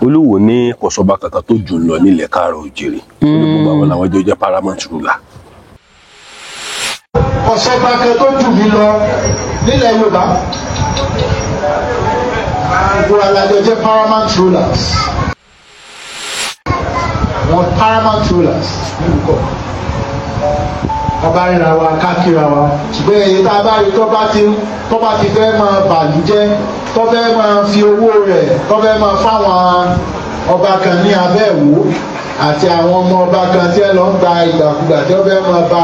Olúwo ní kọ̀sọ́ba kankan tó jù lọ nílẹ̀ Káàárọ̀ Oòjíire. Gbogbo àwọn làwọn jẹ́ paramount ruler. Kọ̀sọ́ba kan tó jù mí lọ nílẹ̀ Yorùbá. Gbogbo alájọ jẹ́ paramount rulers. Wọ́n paramount rulers nílùú ọba ríra wa kákìra wa ṣùgbọ́n èyí tá a bá rí tó bá ti fẹ́ máa bàlú jẹ́ tó fẹ́ máa fi owó rẹ̀ tó fẹ́ máa fáwọn ọba kan ní Abẹ́ẹ̀wò àti àwọn ọmọ ọba kan tí ẹ lọ ń gba ìgbàkúgbà tí ó fẹ́ máa ba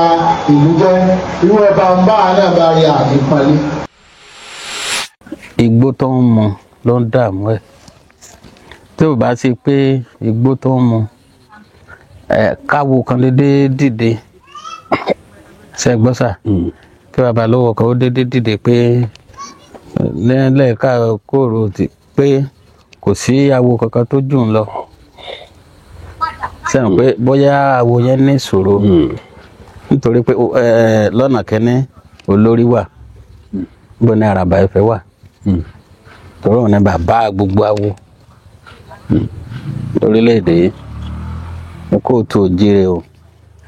ìlú jẹ́ irú ọba ń bá náà bá rí àdìpọ́nlé. Igbó tó ń mu ló ń dààmú ẹ̀ tí ò bá sí pé igbó tó ń mu káwo kan dédé dìde ṣẹgbọ́sà kí bàbá lọ́wọ́ kan ó dédé dìde pé lẹ́ẹ̀ka kóòrò pé kò sí awo kankan tó jù ń lọ sẹ́wọ̀n pé bóyá awo yẹn ní ìṣòro nítorí pé lọ́nà kẹ́ni olórí wà bó ní Àràbà Ẹ̀fẹ̀ wà torí òun ni bàbá gbogbo awo lórílẹ̀‐èdè yìí Kóòtù Oòjíire o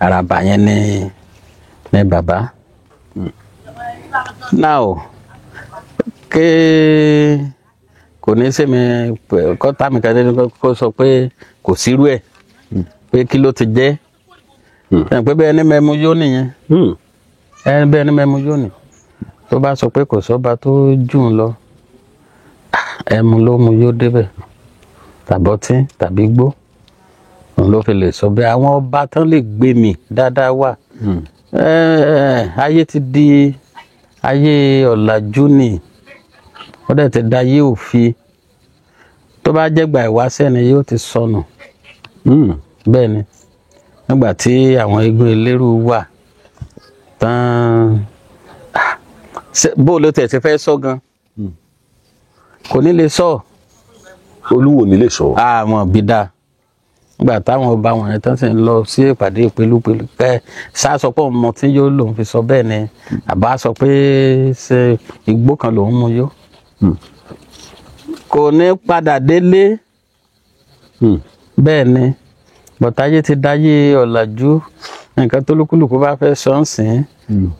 Àràbà yẹn ní bàbá now kò ní sẹ́mi kọ́tà mi kan kó sọ pé kò sírú ẹ̀ pé kí ló ti jẹ́ pé bẹ́ẹ̀ ni mẹ́mu yó nìyẹn bẹ́ẹ̀ ni mẹ́mu yó nì tó bá sọ pé kò sọ́ba tó jù ń lọ ẹmu ló mu yó débẹ̀ tàbọ́tí tàbí gbó òun ló fi lè sọ bẹ́ẹ̀ àwọn ọba tán lè gbé mi dáadáa wà ayé ti di ayé ọ̀làjú ni ó dẹ̀ ti da ayé òfin tó bá jẹ́gbà ìwáṣẹ̀ ni yóò ti sọnù bẹ́ẹ̀ ni nígbà tí àwọn eégún elérú wà tán bó ló tẹ̀ ti fẹ́ sọ gan kò ní lè sọ Olúwo ní lè sọ. àwọn bí dáa nígbà táwọn ọba wọ̀nyẹn tán sì ń lọ sí ìpàdé ìpelúpelú ṣáà sọ pé ọmọ tí yóò lòun fi sọ bẹ́ẹ̀ ni àbá sọ pé ṣe igbó kan lòun mu yó kò ní padà délé bẹ́ẹ̀ ni bọ̀táyé ti dáyé ọ̀làjú nǹkan tó lúkúlùkù bá fẹ́ sọ ń sìn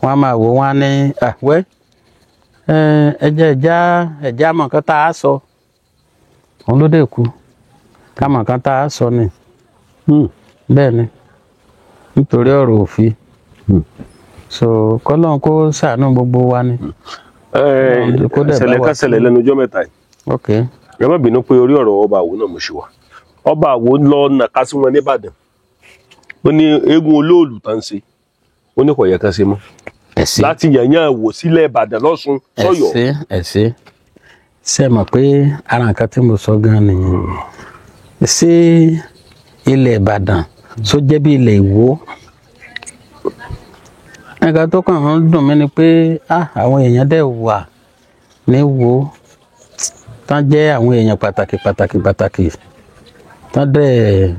wọ́n á máa wò wọ́n á ní àwẹ́ ẹ̀já mọ̀ nǹkan tá a sọ òun ló dé kú ká mọ̀ nǹkan tá a sọ ni bẹ́ẹ̀ ni nítorí ọ̀rọ̀ òfin so kọ́lọ́n kó ṣàánú gbogbo wa ni. Ìṣẹ̀lẹ̀ kan ṣẹlẹ̀ lẹ́nu ọjọ́ mẹ́ta yìí ẹ má bínú pé orí ọ̀rọ̀ ọba Àwo náà mo ṣe wà ọba Àwo lọ nàka sí wọn nìbàdàn ó ní eégún Olóòlù tá ń ṣe ó ní kò yẹ kán ṣe mọ́ láti yànyàn wò sílẹ̀ Ìbàdàn lọ́sùn sọ́yọ́. ṣe mọ̀ pé ara nǹkan tí mo sọ gan nìyẹn ṣé ilẹ̀ Ìbàdàn tó jẹ́ bí ilẹ̀ Ìwó nǹkan tó kàn ń dùn mí ni pé àwọn èèyàn dẹ̀ wà ní Ìwó tán jẹ́ àwọn èèyàn pàtàkì tán dẹ̀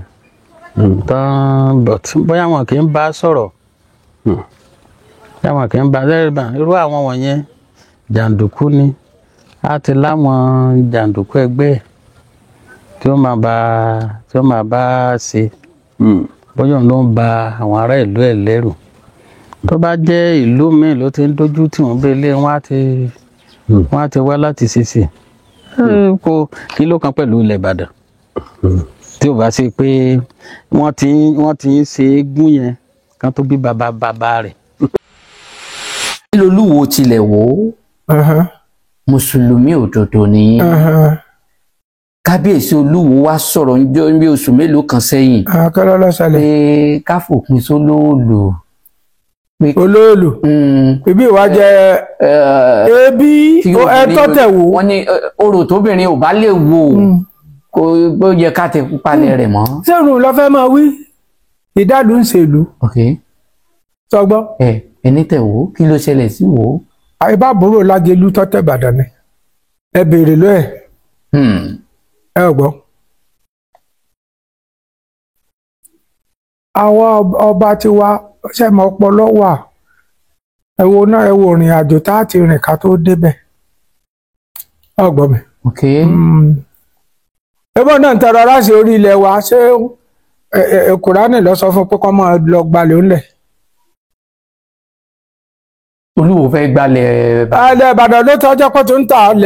bóyá wọn kì í bá sọ̀rọ̀ bóyá wọn kì í bá lẹ́rìbà irú àwọn wọ̀nyẹn jàǹdùkú ni á ti láwọn jàǹdùkú ẹgbẹ́ tí ó máa bá ṣe bóyá òun ló ń ba àwọn ará ìlú ẹ̀ lẹ́rù tó bá jẹ́ ìlú míì ló ti ń dojú tí wọ́n bẹ́ẹ̀ lé wọ́n á ti wá láti ṣèṣe kí ló kan pẹ̀lú ilẹ̀ Ìbàdàn tí ò bá ṣe pé wọ́n ti ń ṣe eégún yẹn kan tó bí bàbá rẹ̀. kí lolúwo tilẹ̀ wò ó mùsùlùmí òdodo ni kábíyèsí Olúwo wá sọ̀rọ̀ ní oṣù mélòó kan sẹ́yìn pé ká fòpin sólóòlù. Olóòlù ibi ìwà jẹ ebi ẹtọ tẹ wò. wọ́n ní orò tóbìnrin ò bá lè wò kó bó yẹ ká tẹ palẹ̀ rẹ̀ mọ́. sẹ́rùn lọ fẹ́ máa wí ìdádùn ń ṣèlú. sọgbọ́. ẹni tẹ wò kí ló ṣẹlẹ̀ sí wò. àìbá àbúrò Lágelú tọ́tẹ̀ Ìbàdàn ni ẹ béèrè lọ ẹ gbọ́. àwọn ọba tiwa ṣẹ̀mọ̀ ọpọlọ wà ẹ wo ìrìn àjò tá a ti rìn ká tó débẹ̀ ọgbọ́n mi. ebo náà ń tọrọ láti orí ilẹ̀ wa ṣé Kùránì lọ sọ fún pé kó máa lọ gbalẹ̀ ńlẹ̀. Olúwo fẹ́ gbalẹ̀ ilẹ̀ Ìbàdàn ló tọ́jọ́ pé tó ń ta àwọn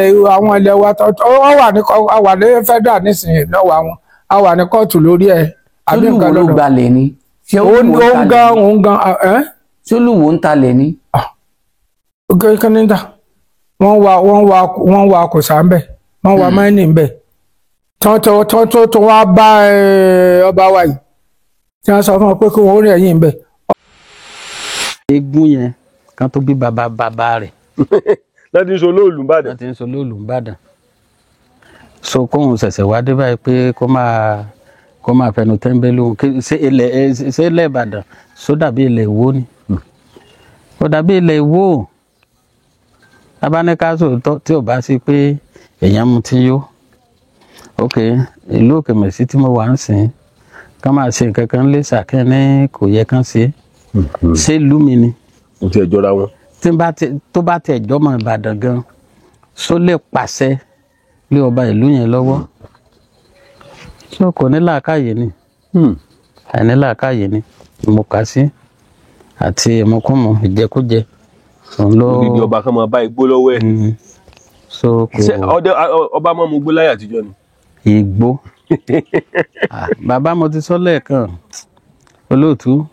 ilẹ̀ wa wọ́n wà ní federal nísìnyí lọ́wọ́ àwọn a wà ní kóòtù lórí ẹ̀. Olúwo ló gbalẹ̀ ni. òun gan ṣé Olúwo ń talẹ̀ ni. kí ni ta wọ́n wa kòsà ń bẹ̀ wọ́n wa máìnì ń bẹ̀ tó wá bá ọba wa yìí tí wọ́n sọ fún ọ pé kí wọ́n rí ẹ̀yìn ń bẹ̀. eégún yẹn kan tó bí bàbá rẹ̀. láti ń sọ olóòlù ńbàdàn. láti ń sọ olóòlù ńbàdàn. so kóun ṣẹ̀ṣẹ̀ wá dé báyìí pé kó máa fẹnu tẹ́ńbẹ́lú ṣé ilẹ̀ Ìbàdàn só dàbí ilẹ̀ Ìwó ni. kò dàbí ilẹ̀ Ìwó abáníkásò tí ò bá sí pé èèyàn mu ti yó. ok ìlú Òkèmẹ̀sí tí mo wà ń sìn kán máa ṣe nǹkan kan lé sàkẹ́ ní kò yẹ kán ṣe ṣé ìlú mi ni. ó ti ẹjọ́ ra wọn. tó bá tẹ̀ jọ́mọ Ìbàdàn gan só lè pàṣẹ lé ọba ìlú yẹn lọ́wọ́ so kò ní làákàyè ni àìní làákàyè ni ìmọ̀kásí àti ìmọ̀kúnmọ̀ ìjẹkújẹ òun ló. odidi ọba kan máa bá igbó lọ́wọ́ ẹ̀. so kò ọba máa mú igbó láyé àtijọ́ ni. igbó bàbá mo ti sọ lẹ́ẹ̀kan olóòtú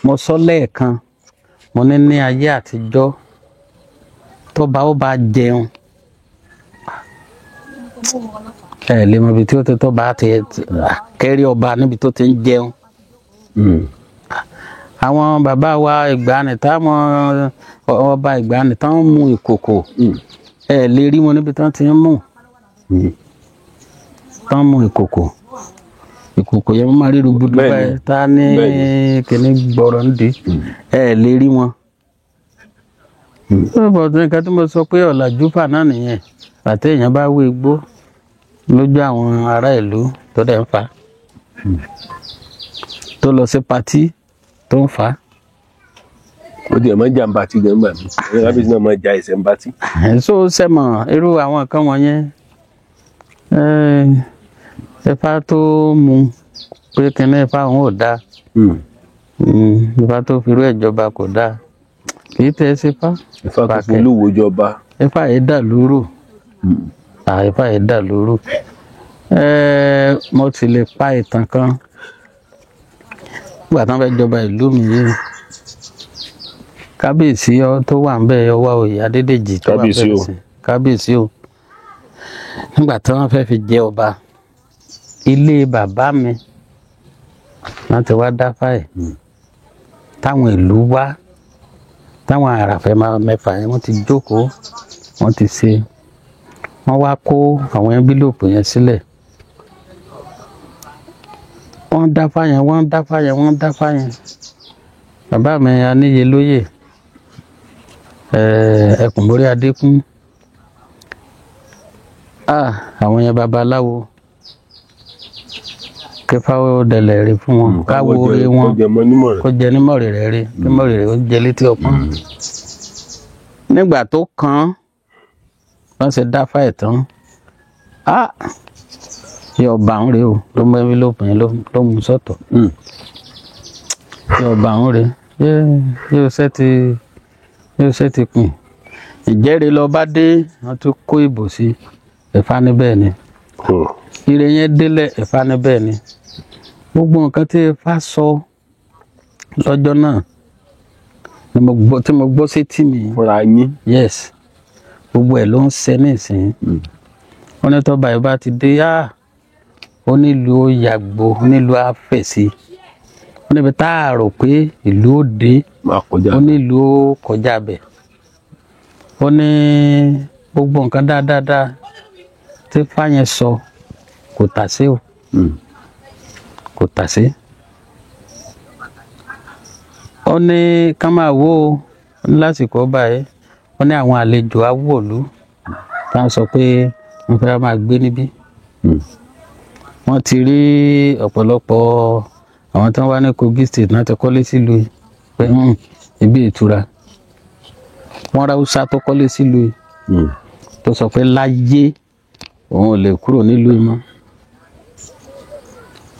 mo sọ lẹ́ẹ̀kan mo ní ayé àtijọ́ tọ́ba ó bá jẹun ẹ lè mọ ibi tí ó ti tọ́ba ti kẹ́rí ọba níbi tó ti ń jẹun. àwọn bàbá wa ìgbàanì táwọn ọba ìgbàanì táwọn mú ìkòkò ẹ lè rí wọn níbi tí wọ́n ti ń mú táwọn mú ìkòkò yẹn máa rí rúgbùdù báyìí tá ní kíní gbọ́rọ̀ ń di ẹ lè rí wọn. bọ̀dún nǹkan tí mo sọ pé ọ̀làjú fà náà nìyẹn àti èèyàn bá wé igbó lójú àwọn ará ìlú tó dẹ̀ ń fa tó lọ sí patí tó ń fa. ó di ẹ̀ máa ń jà ń batí gan gbà mí ẹ̀rọ kábíyèsí náà máa ja ẹsẹ̀ ń batí. so sẹ́mọ̀ irú àwọn nǹkan wọ̀nyẹn Ifá tó mu pé kíní Ifá òun ò dáa Ifá tó fi irú ẹ̀jọba kò dáa kì í tẹ́ sí Ifá. Ifá tó fi Olúwo jọba. Ifá yìí dà lóru Ifá yìí dà lóru. mo ti lè pa ìtàn kan nígbà tí wọ́n fẹ́ jọba ìlú mi yìí kábíyèsí tó wà ń bẹ̀ ọwọ́ oyè Adédèjì tó wà bẹ̀rẹ̀ sí kábíyèsí o nígbà tí wọ́n fẹ́ fi jẹ ọba ilé bàbá mi láti wá dáfá ẹ̀ táwọn ìlú wá táwọn àràfẹ́ mẹ́fà yẹn wọ́n ti jókòó wọ́n ti ṣe wọ́n wá kó àwọn ẹ́ńbílòpù yẹn sílẹ̀ wọ́n dáfá yẹn bàbá mi Aníyelóyè Ẹkùnbórí Adékún àwọn yẹn babaláwo kẹfà ó dẹlẹ̀ rí fún wọn káwo orí wọn kó jẹ nímọ̀rì rẹ̀ rí nímọ̀rì rẹ̀ ó jẹ létí ọpọ́n nígbà tó kàn wọ́n ṣe dáfá ẹ̀ tán yọ ọba àwọn rèé o ló mọ ẹbí lópin ló mú sọ́tọ̀ yọ ọba àwọn rèé yóò ṣe ti pin ìjẹ́rìí lọ bá dé wọ́n tún kó ìbò sí Ifá níbẹ̀ ni ire yẹn délẹ̀ Ifá níbẹ̀ ni gbogbo nǹkan tí Ifá sọ lọ́jọ́ náà tí mo gbọ́ sí tì mí fúnra yín yes gbogbo ẹ̀ ló ń ṣe nísìnyí wọ́n ní tọ́ba ìbá ti dé ó nílùú ó yàgbó ó nílùú á fẹ̀ sí ó níbi tá a rò pé ìlú ó dé ó nílùú ó kọjá bẹ̀ ó ní gbogbo nǹkan dáadáa tí fáyẹn sọ kò tà sí o kò tà sí ó ní ká máa wò ó lásìkò báyìí ó ní àwọn àlejò awòlú tá a sọ pé wọ́n fẹ́ máa gbé níbí wọ́n ti rí ọ̀pọ̀lọpọ̀ àwọn tí wọ́n wá ní Kogi State náà ti kọ́lé sílùú pé ibi ìtura wọ́n ra Hausa tó kọ́lé sílùú tó sọ pé láyé òun ò lè kúrò nílùú mọ́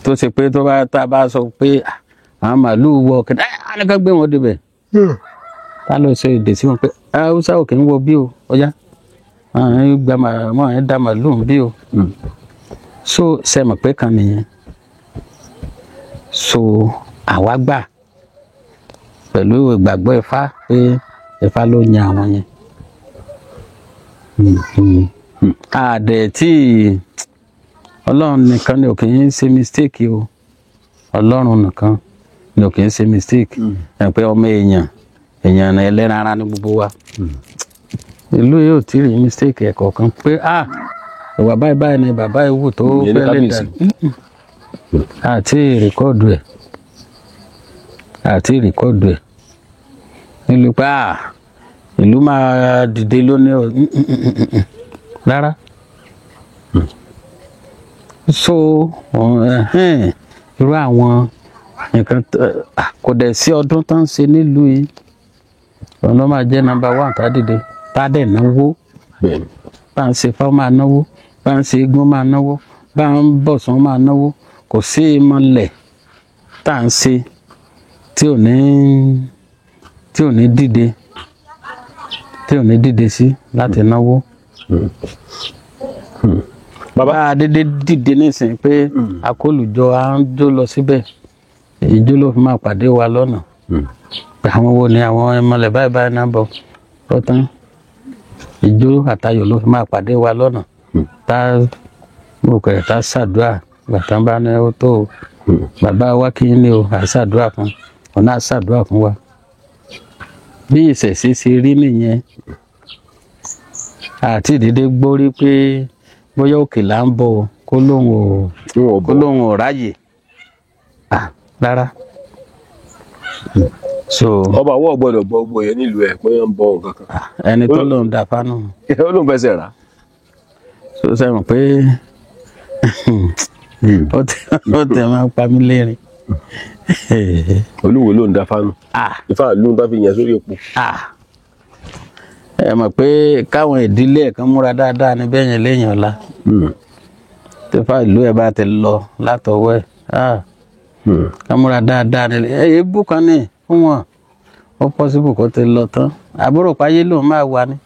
tó ṣe pé tá a bá sọ pé àwọn màálùú wọ kẹta á ní ká gbé wọn débẹ̀ tá ló ṣe èdè sí wọn pé haúsá ò kì í wọ bí o ọjà àwọn ẹ̀ dá màálùú bí o so sẹ́mọ̀ pé kan nìyẹn so àwa gbà pẹ̀lú ìgbàgbọ́ Ifá pé Ifá ló yan àwọn yẹn àdẹ̀ tí Ọlọ́run nìkan ni ò kì í ṣe mistake o Ọlọ́run nìkan ni ò kì í ṣe mistake ẹ̀ pé ọmọ èèyàn ni ẹlẹ́ran ara ní gbogbo wa ìlú yóò tí rí mistake ẹ̀ kọ̀ọ̀kan pé ìwà báyìí ni bàbá ìwù tó fẹ́ lè dà àti rìkọ́ọ̀dù ẹ̀ nílùú pé ìlú máa dìde lónìí rárá so irú àwọn nǹkan kò dẹ̀ sí ọdún tó ń ṣe nílùú yìí ọ̀nà máa jẹ́ number 1 tá dìde tá dẹ̀ náwó bá ń ṣe fáwọn máa náwó bá ń ṣe eégún máa náwó bá ń bọ̀sán máa náwó kò sí ìmọ̀lẹ̀ tá à ń ṣe tí ò ní dìde sí láti náwó. Bàbá Adédé dìde nísìnyí pé akólùjọ à ń jó lọ síbẹ̀ ìjó ló fi máa pàdé wa lọ́nà àwọn wo ni àwọn ìmọ̀lẹ̀ báyìí náà bọ̀ lọ́tàn ìjó àtayọ̀ ló fi máa pàdé wa lọ́nà tá gbòkèrè tá ṣàdúrà bàtà bá ní ó tó bàbá wa kí ni o àṣàdúrà fún ọ̀nà àṣàdúrà fún wa bí ìṣẹ̀ṣe ṣe rí nìyẹn àti ìdílé gbórí pé bóyá òkè là ń bọ̀ kó lóun ò ráyè rárá so ọba àwọ̀ gbọ́dọ̀ gbọ́ gbogbo yẹn nílùú ẹ̀ pé ń bọ nǹkan kan ẹni tó lóun dà fánù ó lóun fẹsẹ̀ rà so sẹ́wọ̀n pé ó tẹ̀ máa ń pa mí lẹ́rìn Olúwo ló ń da fánù Ifá ló ń bá fi yẹn sórí epo ẹ mọ̀ pé káwọn ìdílé ẹ̀ kan múra dáadáa ní bẹ́ẹ̀ yẹn léèyàn ọ̀la tí Ifá ìlú ẹ̀ bá ti lọ látọwọ́ ẹ̀ ká múra dáadáa ní èébú kan ní fún wọn ó pọ́sibù kó ti lọ tán àbúrò páyé lòun máa wà ní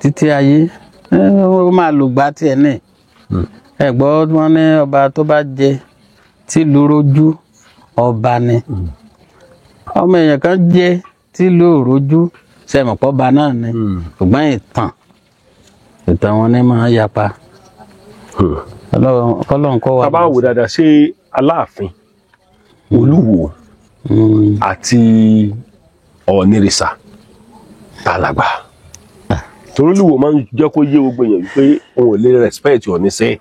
títí ayé ó máa lùgbà tiẹ̀ ní ẹ̀gbọ́n wọn ní ọba tó bá jẹ tìlú rojú ọba ni ọmọ èèyàn kan jẹ tìlú òrojú sẹmọpọba náà ni ṣùgbọ́n ìtàn wọn ní máa yapa Ọlọ́run kọ́ wa. bàbá wò dáadáa ṣé Aláàfin Olúwo àti Ọ̀nìrìṣà tàlàgbà torí Olúwo máa ń jẹ́ kó yé gbogbo èèyàn wípé òun ò lè respect Ọ̀nìṣẹ́.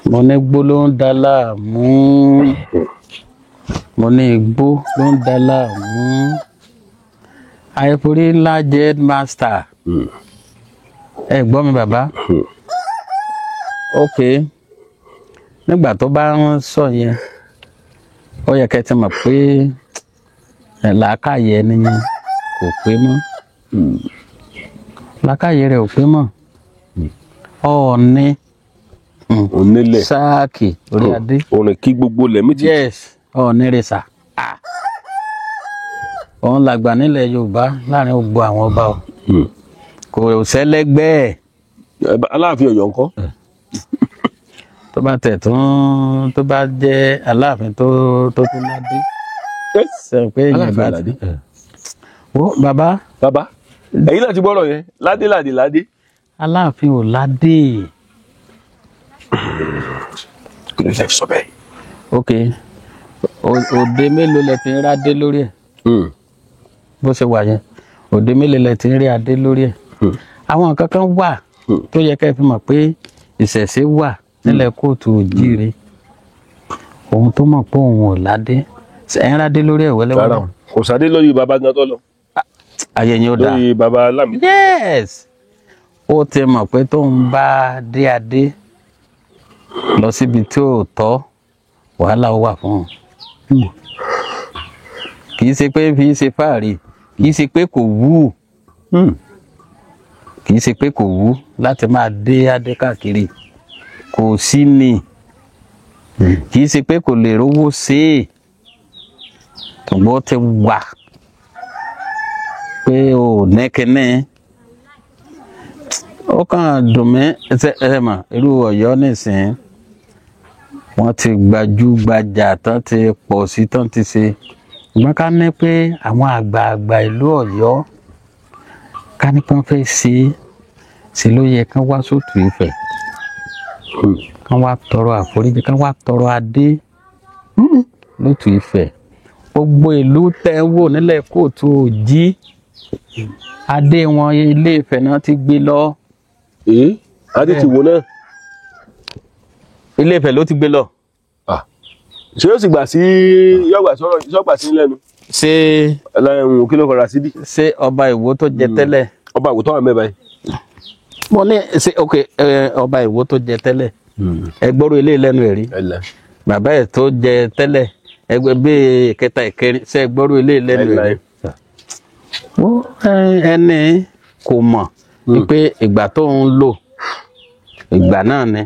mo ní igbó ló ń dá láàmú àìforí ńlá jẹ́ headmaster ẹ gbọ́ mi bàbá ok nígbà tó bá ń sọ yẹn ó yẹ kẹ́ ti mọ̀ pé làákàyè ẹni yẹn kò pé mọ́ làákàyè rẹ̀ ò pé mọ́ Ọọ̀ni onílẹ̀ sáàkì orí adé òrìn kí gbogbo lẹ̀ méjì. yes Ọ̀nìrìṣà òun làgbà nílẹ̀ Yorùbá láàrin gbogbo àwọn ọba o kò sẹ́lẹ́gbẹ́ ẹ̀. Aláàfin Ọ̀yọ́ ńkọ́. tó bá tẹ̀ tó bá jẹ́ Aláàfin tó tún ládé sẹ́yìn pé èèyàn bá ti wo bàbá. ẹ̀yin náà ti gbọ́rọ̀ yẹn ládé. Aláàfin ò ládé. kí ló ṣe sọ bẹ́ẹ̀. ok òde mélòó lẹ ti ń rí adé lórí ẹ̀ bó ṣe wà yẹn òde mélòó lẹ ti ń rí adé lórí ẹ̀ àwọn nǹkan kan wà tó yẹ kẹ́ fi mọ̀ pé ìṣẹ̀ṣe wà nílẹ̀ kóòtù òjíire òun tó mọ̀ pé òun ò ládé ẹ̀ ń rádé lórí ẹ̀ wẹ́lẹ́wẹ́lẹ́. kò sádé lórí baba gan tó lọ. ayé yẹn ó dáa lórí baba Lámìdí. yes ó ti mọ̀ pé tóun bá dé adé lọ síbi tí ò tọ́ wàhálà ó wà fún un kì í ṣe pé fi ṣe fáàrí kì í ṣe pé kò wú kì í ṣe pé kò wú láti máa dé adé káàkiri kò sí ni kì í ṣe pé kò lè rówó sí i ṣùgbọ́n ti wà pé o nẹ́kẹ́nẹ́ ó kàn dùn mí ẹ mọ̀ irú Ọ̀yọ́ nísìnyí wọ́n ti gbajúgbajà tán ti pọ̀ sí tán ti ṣe ṣùgbọ́n ká ní pé àwọn àgbààgbà ìlú Ọ̀yọ́ ká ní pé wọ́n fẹ́ ṣe ló yẹ kán wá sótù Ifẹ̀ kán wá tọrọ àforíjì kán wá tọrọ adé lótù Ifẹ̀ gbogbo ìlú tẹ́ wò nílẹ̀ Kóòtù Òjí adé wọn Ilé Ifẹ̀ náà ti gbé lọ. adé ti wò náà. Ilé Ifẹ̀ ló ti gbé lọ. ṣé yóò sì gbà sí yọgbà sí lẹ́nu. ṣé kí ló kọra sí bí. ṣé ọba Ìwó tó jẹ tẹ́lẹ̀. ọba Ìwó tó wà mẹ́ba yìí. mo ní ṣe ok ọba Ìwó tó jẹ tẹ́lẹ̀ ẹgbọ́rọ̀ ilé lẹ́nu ẹ̀rí bàbá ẹ̀ tó jẹ tẹ́lẹ̀ ẹgbẹ́ bíi ìkẹta ìkẹrin ṣe ẹgbọ́rọ̀ ilé lẹ́nu ẹ̀rí. ẹni kò mọ̀ wípé ìgbà tó ń lò ìgbà náà ni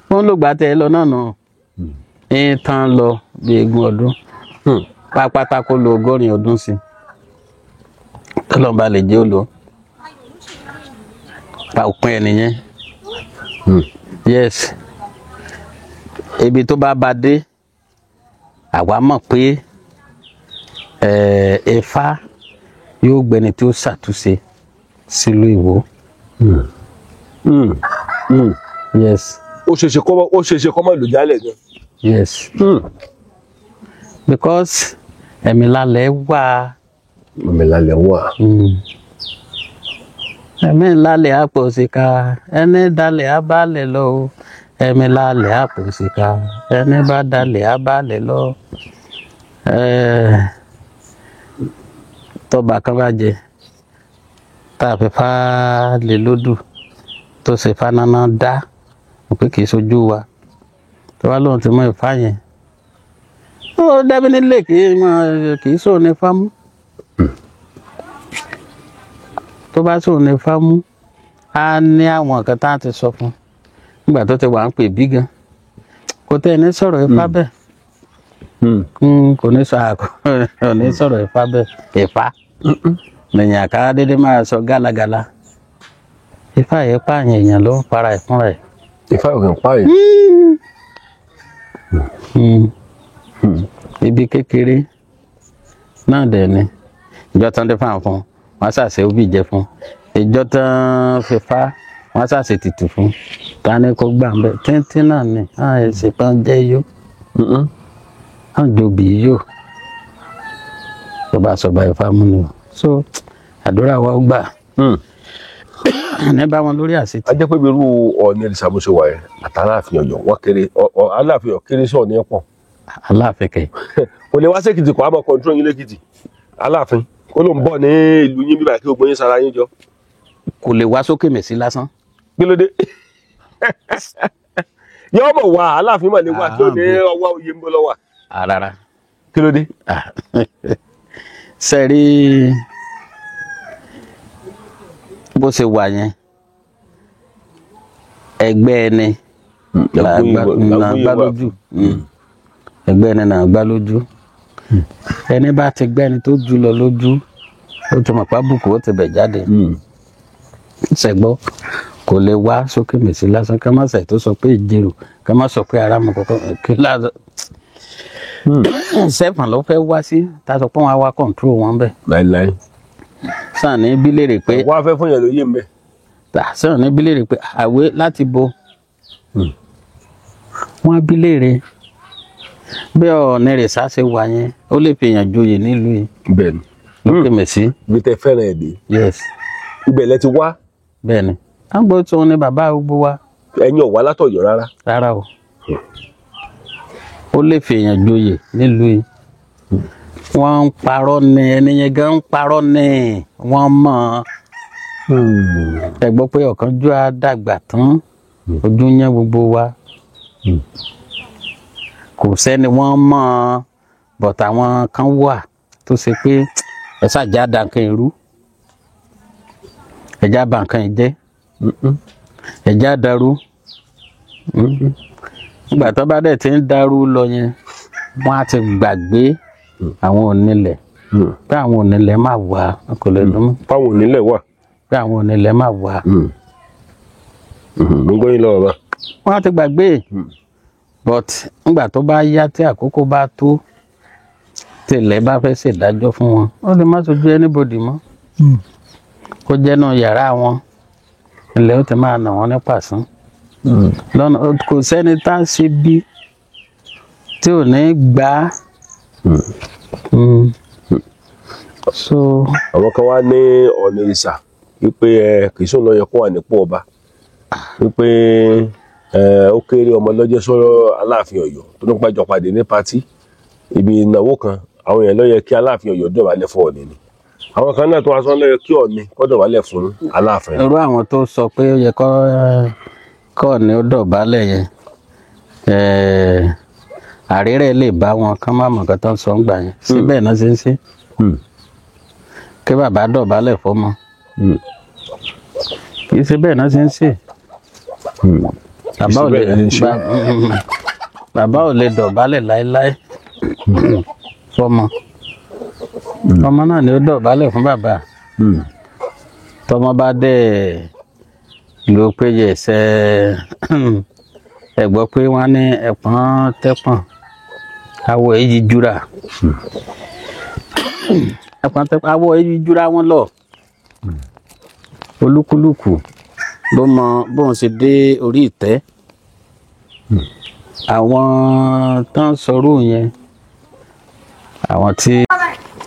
wọ́n ló gbà tẹ́ lọ náà nù ní tán lọ bí 20 ọdún pápátá kó lo 100 ọdún sí tọ́lọ́mbà lè jẹ́ ó lò pa òpin ẹnìyẹn yes ibi tó bá dé àwa mọ̀ pé Ifá yóò gbẹni tí ó ṣàtúnṣe sílùú Ìwó. Yes. ó ṣeéṣe kọ́ mọ́ ìlú jálẹ̀ gan. Yes. Because ẹ̀mí lálẹ́ wà. ẹ̀mí lálẹ́ àpò òṣìkà ẹni dalẹ̀ abálẹ̀ lọ o ẹ̀mí lálẹ́ àpò òṣìkà ẹni bá dalẹ̀ abálẹ̀ lọ. Tọ́ba kan bá jẹ tá a fi fá lè lódù tó ṣe fanáná dá pé kì í sojú wa tó wá lóun ti mọ Ifá yẹn ó dábí nílé kì í sóun ní fámú tó bá sóun ní fámú á ní àwọn nǹkan tá a ti sọ fún nígbà tó ti wà ń pè bí gan kò tẹ́ ẹ ní sọ̀rọ̀ Ifá bẹ́ẹ̀ kò ní sọ̀rọ̀ Ifá bẹ́ẹ̀ Ifá lẹ́yìn àkàrà dédé máa sọ gálagàla Ifá yẹn pààyàn èèyàn ló ń para ẹ̀ fúnra ẹ̀. Ifá ò kàn pààyàn. Ibi kékeré náà dẹ̀ ni ìjọ tán dé fáwọn fún wọn ṣàṣẹ òbí jẹ fún ìjọ tán fífa wọn ṣàṣẹ tìtù fún tani kò gbà ń bẹ tíntín náà ni ẹsẹ kan jẹ yó àwọn jòbí yó tó bá sọ báyìí fáwọn ni o so àdúrà wa ó gbà ní bá wọn lórí àṣetì. a jẹ́ pé irú Ọọ̀ni ìṣàmúṣe wà yẹn àtàláàfin Ọ̀yọ́ wọn kéré Aláàfin Ọ̀yọ́ kéré sí Ọọ̀ni pọ̀. Aláàfin kẹ. kò lè wá sékìtì kò á mọ kọńtró yín lẹ́kìtì Aláàfin kó ló ń bọ̀ ní ìlú yín bíbá kí gbogbo yín sara yín jọ. kò lè wá sókè mẹsì lásán. kí ló dé yọọ mọ wá Aláàfin mà lè wá kí ó ní ọwọ́ oyè ń bọ̀ lọ́wọ́. Rárá. kí ló dé. sẹ́rí bó ṣe wà yẹn ẹgbẹ́ ẹni là gbá lójú ẹgbẹ́ ẹni là gbá lójú ẹni bá ti gbẹ́ni tó jù lọ lójú ó ti mọ̀ pábùkù ó ti bẹ̀ jáde ṣẹ̀gbọ́ kò lè wá sókè mèsì lásán ká má ṣe tó sọ pé ìjẹrù ká má sọ pé ara mọ̀ kọ́kọ́ kí lásán sẹ́fàn ló fẹ́ wá sí tá a sọ pé wọ́n á wá kọ̀ǹtró wọn bẹ́ẹ̀. láíláí. sàn ní bílèrè pé. wọ́n á fẹ́ fún yẹn lóye mbẹ́. sàn ní bílèrè pé àwé láti bo. wọ́n á bílèrè bí Ọọ̀ni Ìrẹsà ṣe wà yẹn ó lè fi èèyàn joyè nílùú yìí. bẹ́ẹ̀ni. lókè mèsì. ibi tẹ fẹ́ràn ẹ̀ dé. yes. ibẹ̀ lẹ ti wá. bẹ́ẹ̀ni àgbò tí wọn ní bàbá gbogbo wa. ẹ̀yin ò wá látọ̀yọ́ rárá. rárá o. ó lè fi èèyàn joyè nílùú yìí wọ́n ń parọ́ ni ẹni yẹn gan ń parọ́ ni wọ́n mọ̀ ẹ gbọ́ pé ọ̀kánjú á dàgbà tán ojú yẹn gbogbo wa kò sẹ́ni wọ́n mọ̀ but àwọn kan wà tó ṣe pé ẹ ṣàjà dànkan irú ẹ̀já bànkan ìjẹ́ ẹ̀já dàrú nígbà tó bá dẹ̀ ti ń dàrú lọ yẹn wọ́n á ti gbàgbé àwọn onílẹ̀ pé àwọn onílẹ̀ máa wà kò lè lọ́mọ́. fáwọn onílẹ̀ wà. pé àwọn onílẹ̀ máa wà. mo gbọ́ yín lọ́wọ́ bá. wọ́n á ti gbàgbé but nígbà tó bá yá tí àkókò bá tó tẹ́lẹ̀ bá fẹ́ ṣèdájọ́ fún wọn ó lè má sojú anybody mọ́ kó jẹ́ náà yàrá wọn ilẹ̀ ó ti máa nà wọ́n ní pàṣán lọ́nà kò sẹ́ni tá a ṣe bí tí ò ní gbà á. So àwọn kan wá ní ọ̀nà ìsà wípé kì í sóun lọ yẹ kó wà nípò ọba wípé ó kéré ọmọ lọ́jọ́ sọ́rọ́ Aláàfin Ọ̀yọ́ tó ní pàjọ pàdé ní pátí ibi ìnáwó kan àwọn èèyàn ló yẹ kí Aláàfin Ọ̀yọ́ dọ̀bálẹ̀ fún Ọọ̀ni ni àwọn kan náà tó wá sọ ló yẹ kí Ọọ̀ni kó dọ̀bálẹ̀ fún Aláàfin. irú àwọn tó sọ pé ó yẹ kó Ọọ̀ni ó dọ̀bálẹ̀ yẹn àrírẹ̀ lè bá wọn kán má mọ̀ nǹkan tó ń sọ ń gbà yẹn síbẹ̀ náà ṣe ń ṣe kí bàbá dọ̀bálẹ̀ fọ́mọ kì í ṣe bẹ́ẹ̀ náà ṣe ń ṣe bàbá ò lè dọ̀bálẹ̀ láéláé fọ́mọ ọmọ náà ni ó dọ̀bálẹ̀ fún bàbá tọmọ bá dẹ̀ ló péye ẹsẹ̀ ẹ gbọ́ pé wọ́n ní ẹ̀pọ́n tẹ́pọ̀n awọ èyí jura ẹ̀pọ́n tẹ́pọ̀n awọ èyí jura wọn lọ olúkúlùkù ló mọ bóun ṣe dé orí ìtẹ́ àwọn tán sọ̀rọ̀ yẹn àwọn tí.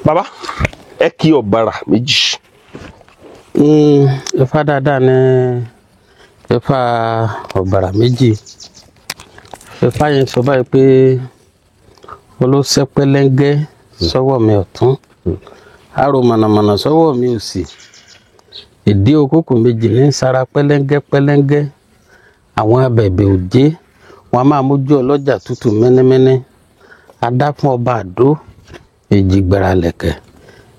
bàbá ẹ kí ọ̀bàrà méjì. Ifá dáadáa ní Ifá ọ̀bàrà méjì Ifá yẹn sọ báyìí pé olóṣẹ́ pẹ́lẹ́ngẹ́ sọ́wọ́ mi ọ̀tún àrò mọ̀nàmọ̀nà sọ́wọ́ mi òsì ìdí òkúkù méjì ní sára pẹ́lẹ́ngẹ́ àwọn abẹ̀bẹ̀ òjé wọn a máa mójú ọlọ́jà tútù mẹ́nẹ́mẹ́nẹ́ adá fún ọba àdó èjìgbàrà lẹ̀kẹ̀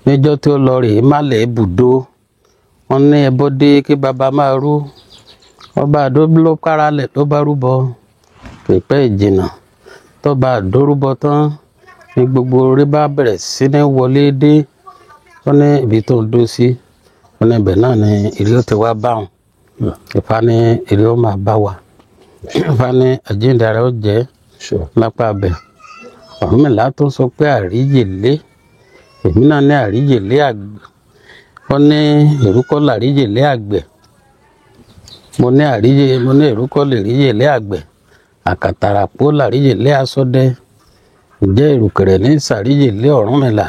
níjọ́ tí ó lọ rèé málẹ̀ ibùdó wọn ní ẹbọ dé kí baba máa rú ọba àdó ló kára lẹ̀ ló bá rúbọ pèpẹ́ ìjìnà tọ́ba àdó rúbọ tán ní gbogbo orí bá bẹ̀rẹ̀ sí ní wọlé dé wọn ní ibi tó ń dó sí wọn ní ibẹ̀ náà ni èrè ó ti wá báwọn Ifá ní èrè ó máa bá wa Ifá ní àjíǹde ara ó jẹ́ lápá abẹ Ọ̀rúnmìlà tó sọ pé àríyèlé èmi náà ní àríyèlé àgbẹ̀ wọ́n ní èrúkọ́ làríyèlé àgbẹ̀ mo ní èrúkọ́ lèríyèlé àgbẹ̀ àkàtàràpó làríyèlé asọdẹ ǹjẹ́ ìrùkẹ̀rẹ̀ ní sàríyèlé Ọ̀rúnmìlà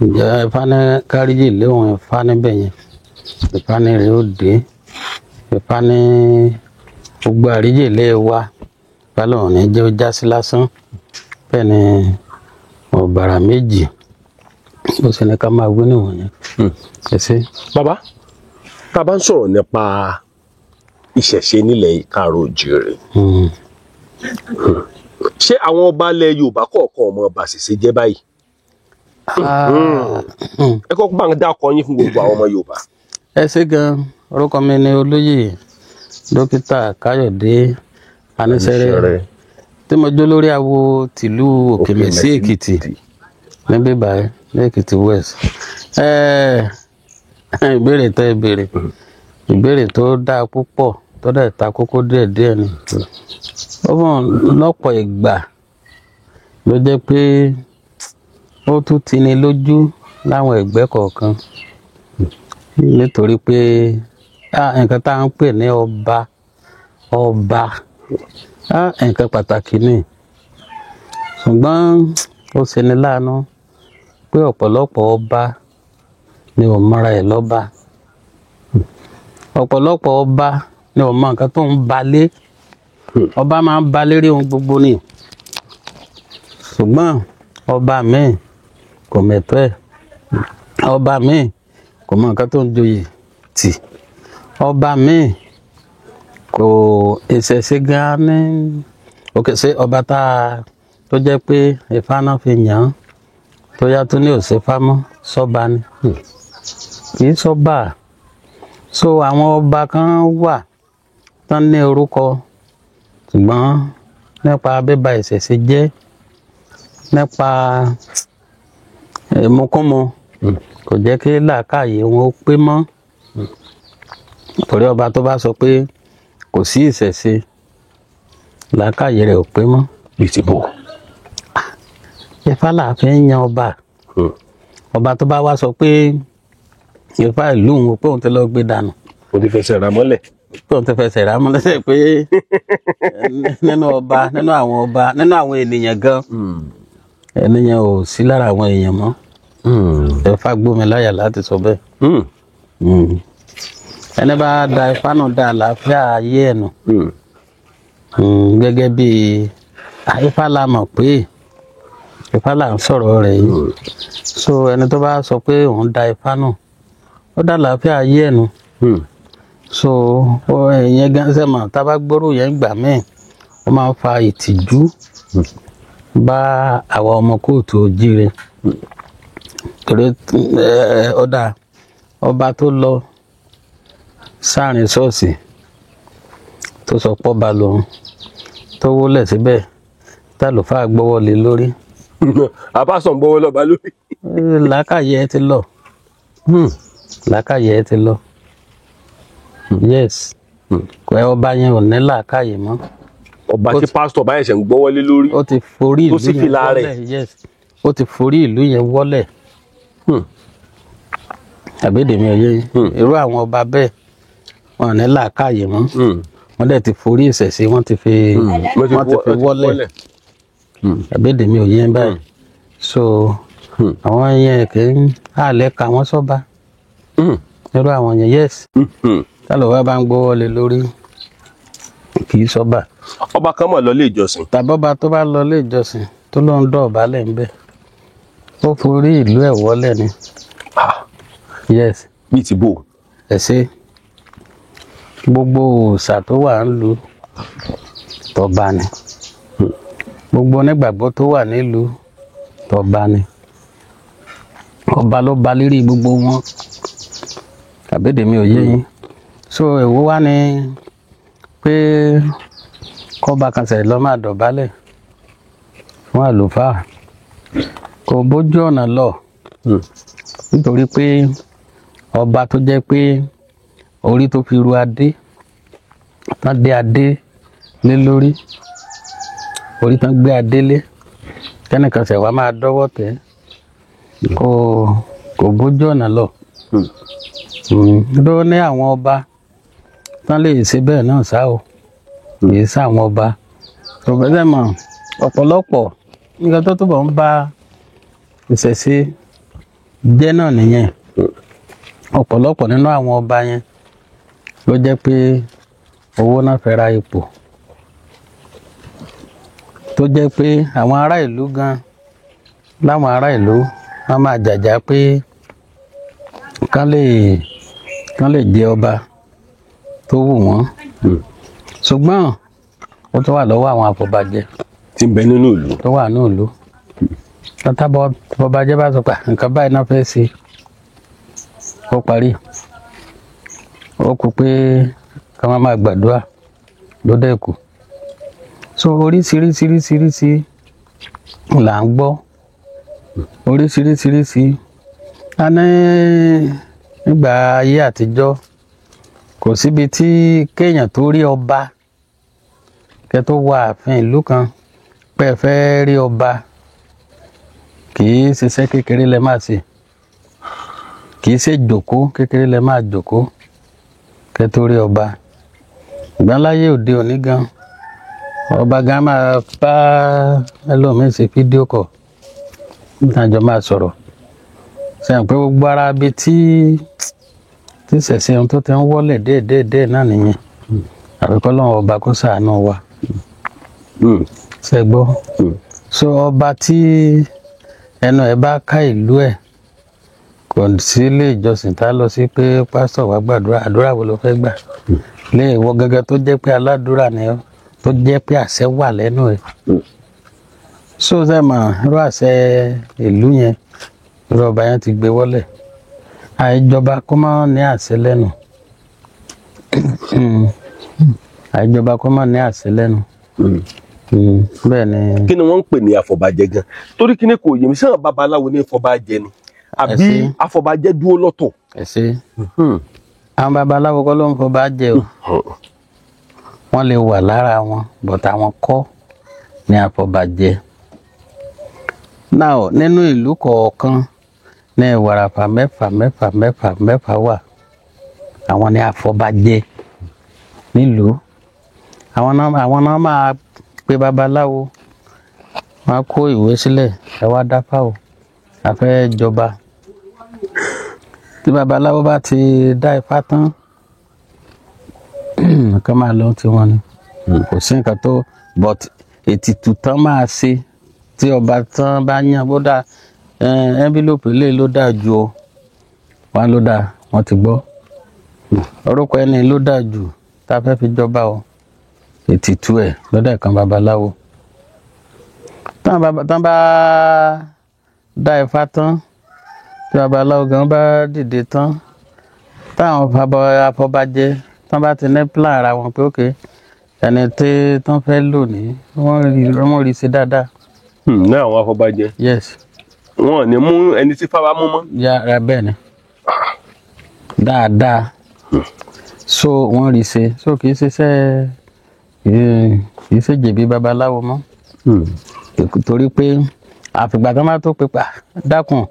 ǹjẹ́ Ifá ní káríyèlé òun Ifá níbẹ̀ yẹn Ifá ní rèé ó dé Ifá ní gbogbo àríyèlé wa bálọ̀ ní jẹ́ ó já sí lásán bẹ́ẹ̀ ni ọ̀bàrà méjì bó ṣe ní ká máa gbé níwọ̀nyẹn. bàbá tá a bá ń sọ̀rọ̀ nípa ìṣẹ̀ṣe nílẹ̀ Káàárọ̀ Oòjíire ṣé àwọn ọba ilẹ̀ Yorùbá kọ̀ọ̀kan ọmọ ọba ṣẹ̀ṣẹ̀ jẹ́ báyìí ẹ kọ́kọ́ bá ń dá ọkọ yín fún gbogbo àwọn ọmọ Yorùbá. ẹ ṣé gan orúkọ mi ni olóyè dókítà Káyọ̀dé Anísẹ́rẹ́ tí mo jó lórí awo tìlú Òkèmẹsí Èkìtì níbí báyìí ní Èkìtì West. ìbéèrè tó ìbéèrè tó dáa púpọ̀ tó dẹ̀ ta kókó díẹ̀ ni lọ́pọ̀ ìgbà ló jẹ́ pé ó tún tini lójú láwọn ẹgbẹ́ kọ̀ọ̀kan nítorí pé nǹkan tá à ń pè ní ọba nǹkan pàtàkì ni ṣùgbọ́n ó ṣeni láàánú pé ọ̀pọ̀lọpọ̀ ọba ni ò mọra ẹ̀ lọ́ba ọ̀pọ̀lọpọ̀ ọba ni ò mọ nǹkan tó ń balẹ̀ ọba máa ń balẹ̀ rí ohun gbogbo ni ṣùgbọ́n ọba míì kò mẹ̀tọ́ ẹ̀ ọba míì kò mọ nǹkan tó ń joyè tì ọba míì kò ìṣẹ̀ṣe gan ní òkè sí ọba tó jẹ́ pé Ifá náà fi yàn án tó yá tó ní òṣèfá mọ́ sọ́ba ni kì í sọ́ba so àwọn ọba kan wà tán ní orúkọ ṣùgbọ́n nípa bíba ìṣẹ̀ṣe jẹ́, nípa ìmúkúmu kò jẹ́ kí làákàyè wọn ó pé mọ́. Torí ọba tó bá sọ pé kò sí ìṣẹ̀ṣe, làákàyè rẹ̀ ò pé mọ́. ìtìbò. Ifá là fi ń yan ọba. Ọba tó bá wá sọ pé Ifá ìlú òun pé òun ti lọ gbé dànù, o ti fẹsẹ̀ ra mọ́lẹ̀. pé òun ti fẹsẹ̀ rà mọ́ lẹ́sẹ̀ pé nínú ọba, nínú àwọn ọba, nínú àwọn ènìyàn gan, ènìyàn ò sí lára àwọn èèyàn mọ́. Ifá gbómi láyà láti sọ bẹ́ẹ̀. Ẹni bá da Ifá náà da àlàáfíà ayé ẹ̀ nù. Gẹ́gẹ́ bí Ifá la mọ̀ pé Ifá là ń sọ̀rọ̀ rẹ̀ yìí. So ẹni tó bá sọ pé òun da Ifá náà, ó dá àlàáfíà ayé ẹ̀ nù. So ìyẹn gan sẹ́mọ̀ tá a bá gbọ́rò yẹn gbà míì, ó máa ń fa ìtìjú bá àwa ọmọ kóòtù òjíire. Torí ọ̀dà ọba tó lọ sáàrin ṣọ́ọ̀ṣì tó sọ pọ́ ba lòun, tó wólẹ̀ síbẹ̀ tálùfáà gbọ́wọ́ lé lórí. Àbáṣọ̀ ń gbọ́wọ́ lọ́ba lórí. Làákàyè ẹ ti lọ. Làákàyè ẹ ti lọ. Yes. Ọba yẹn ò ní làákàyè mọ́. Ọba tí pásítọ̀ báyẹn ṣe ń gbọ́wọ́ lé lórí. Ó ti forí ìlú tó sì yẹn fìlà rẹ̀. wọ́lẹ̀. Yes. Ó ti forí ìlú yẹn wọ́lẹ̀. Àbédèmí ọyẹ yìí. Irú àwọn ọba bẹ́ẹ̀ wọn ò ní làákàyè mọ́. Wọ́n dẹ̀ ti forí ìṣẹ̀ṣe, wọ́n ti fi wọ́lẹ̀. Àbédèmí ọyẹ báyìí. So àwọn yẹn kì í àlẹ́ ka wọ́n sọ́ba. Irú àwọn yẹn, yes. Tálọ̀ wá bá ń gbọ́wọ́ lé lórí, kì í sọ́ba. Ọba kan mọ̀ lọ ilé ìjọsìn. Tàbí ọba tó bá lọ ilé ìjọsìn tó ló ń dọ̀bálẹ̀ ń bẹ̀, ó forí ìlú ẹ̀ wọ́lẹ̀ ni. Yes. Bíi ti bò. Ẹ ṣe gbogbo òòṣà tó wà ń lu tọba ni, gbogbo onígbàgbọ́ tó wà nílùú tọba ni, ọba ló ba lérí gbogbo wọn. Àbédèmí ò yé yín. So èwo wá ni pé kọ́ba kan ṣẹ̀ lọ máa dọ̀bálẹ̀ fún àlùfáà, kò bójú ọ̀nà lọ. Nítorí pé ọba tó jẹ́ pé orí tó fi ru adé, tán dé adé lé lórí, orí tán gbé adé lé, kẹ́nìkan ṣẹ̀ wá máa dọ́wọ́ tẹ̀, kò bójú ọ̀nà lọ. Ló ní àwọn ọba tán lè ṣe bẹ́ẹ̀ náà ṣá o, kìí ṣe àwọn ọba. Professor mọ̀ ọ̀pọ̀lọpọ̀ nǹkan tó túbọ̀ ń bá ìṣẹ̀ṣe jẹ́ náà nìyẹn. Ọ̀pọ̀lọpọ̀ nínú àwọn ọba yẹn ló jẹ́ pé owó náà fẹ́ ra ipò, tó jẹ́ pé àwọn ará ìlú gan, láwọn ará ìlú wọ́n máa jàjà pé kán lè jẹ ọba tó wù wọ́n. Ṣùgbọ́n ó tó wà lọ́wọ́ àwọn afọbajẹ tí ń bẹ nínú ìlú. tó wà ní ìlú. Tábọ̀ afọbajẹ bá sọ pé nǹkan báyìí náà fẹ́ ṣe, ó parí. Ó kù pé ká máa gbàdúrà ló dẹ̀ kù. So oríṣiríṣiríṣiríṣi là ń gbọ́, oríṣiríṣiríṣi. A ní nígbà ayé àtijọ́ kò síbi tí kéèyàn tó rí ọba, kẹ́ tó wọ ààfin ìlú kan pé ẹ fẹ́ rí ọba, kì í ṣiṣẹ́ kékeré lẹ máa ṣe, kì í ṣe jókòó kékeré lẹ máa jókòó kẹ́ tó rí ọba. Ìgbàláyé òde òní gan, ọba gan máa bá ẹlòmíín ṣe fídíò kọ̀, ìtàjọ máa sọ̀rọ̀. Sẹ́yìn pé gbogbo ara bíi tí ìṣẹ̀ṣe ohun tó ti ń wọ́lẹ̀ déédéé náà nìyẹn. Àbíkọ́ lọ́wọ́ ọba kó ṣàánú wa. Ṣé gbọ́? So ọba tí ẹnu ẹ̀ bá ká ìlú ẹ̀, kò sí ilé ìjọsìn tá lọ sí pé pásítọ̀ wá gbàdúrà, àdúrà wo ló fẹ́ gbà? Lé ìwọ gẹ́gẹ́ tó jẹ́ pé aládùúrà ni ọ́, tó jẹ́ pé àṣẹ wà lẹ́nu ẹ̀. So sẹ́mọ̀ irú àṣẹ ìlú yẹn, irú ọba yẹn ti gbé wọlẹ̀. Àìjọba kó má ní àṣẹ lẹ́nu. Àìjọba kó má ní àṣẹ lẹ́nu. bẹ́ẹ̀ ni. kí ni wọ́n ń pè ní àfọ̀bàjẹ́ gan torí kí ni kò yé mi sẹ́wọ̀n babaláwo ní ìfọ̀bàjẹ́ ni àbí àfọ̀bàjẹ́ dúró lọ́tọ̀. ẹ ṣe àwọn babaláwo kọ́ ló ń fọbàjẹ́ o wọ́n lè wà lára wọn but àwọn kọ́ ní àfọ̀bàjẹ́. now nínú ìlú kọ̀ọ̀kan ní ìwàràpá mẹ́fà wà àwọn ní àfọ̀bàjẹ́ nílùú àwọn náà máa pe babaláwo wọn kó ìwé sílẹ̀ ẹ wá dáfá o a fẹ́ jọba tí babaláwo bá ti dá ifá tán nǹkan máa lọ tí wọn ni kò sí nǹkan tó but ètìtù tán máa ṣe tí ọba tán bá yàn bó dà envelope lè ló dà ju o wọn ló dà wọn ti gbọ́ orúkọ ẹni ló dà jù tá a fẹ́ fi jọba o ètìtù ẹ̀ lọ́dọ̀ kan babaláwo tán bá dá ifá tán tí babaláwo gan bá dìde tán táwọn afọbajẹ tán bá ti ní plan ara wọn pé ókè ẹni tí tán fẹ́ lò ní wọ́n rí sí dáadáa. ní àwọn afọbajẹ. yes. wọn ò ní mú ẹni tí fáwa mú mọ́. yàrá bẹ́ẹ̀ ni dáadáa so wọ́n rí ṣe so kì í ṣiṣẹ́ kì í ṣe jẹ̀bi babaláwo mọ́ torí pé àfìgbà tó máa tó pípa dákun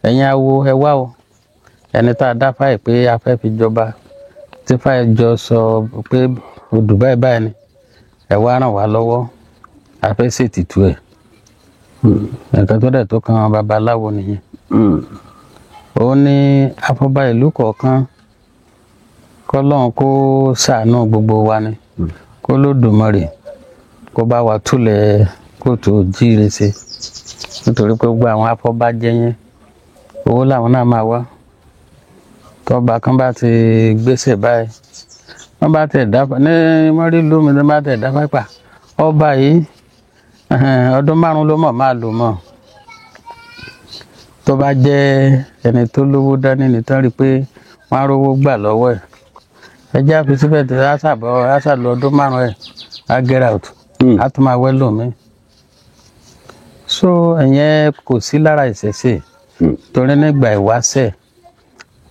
ẹ̀yin awo ẹ wá o ẹni tá a dá fáì pé a fẹ́ fi jọba tí fáì jọ sọ pé odù báyìí báyìí ni ẹ wá ràn wá lọ́wọ́ a fẹ́ ṣètìtù ẹ̀ nǹkan tó dẹ̀ tó kan babaláwo nìyẹn ó ní afọba ìlú kọ̀ọ̀kan kọ́lọ́run kó ṣàánú gbogbo wa ni kó lódùmarè kó bá wa túlẹ̀ kó tó jíire ṣe nítorí pé gbogbo àwọn afọbajẹ yẹn owó làwọn náà máa wá tọba kan bá ti gbéṣẹ́ báyìí wọ́n bá tẹ̀ dáfà ní mọ́rí lómi tó bá tẹ̀ dáfà pa ọba yìí ọdún 5 ló mọ̀ máa lò mọ́ tó bá jẹ́ ẹni tó lówó dání nìtàn rí pé wọ́n á rówó gbà lọ́wọ́ ẹ̀ ẹjẹ́ àfi síbẹ̀ tí a lọ ọdún 5 ẹ̀ á get out á tún máa wẹ́ lómi so ẹ̀yẹn kò sí lára ìṣẹ̀ṣe torí nígbà ìwáṣẹ̀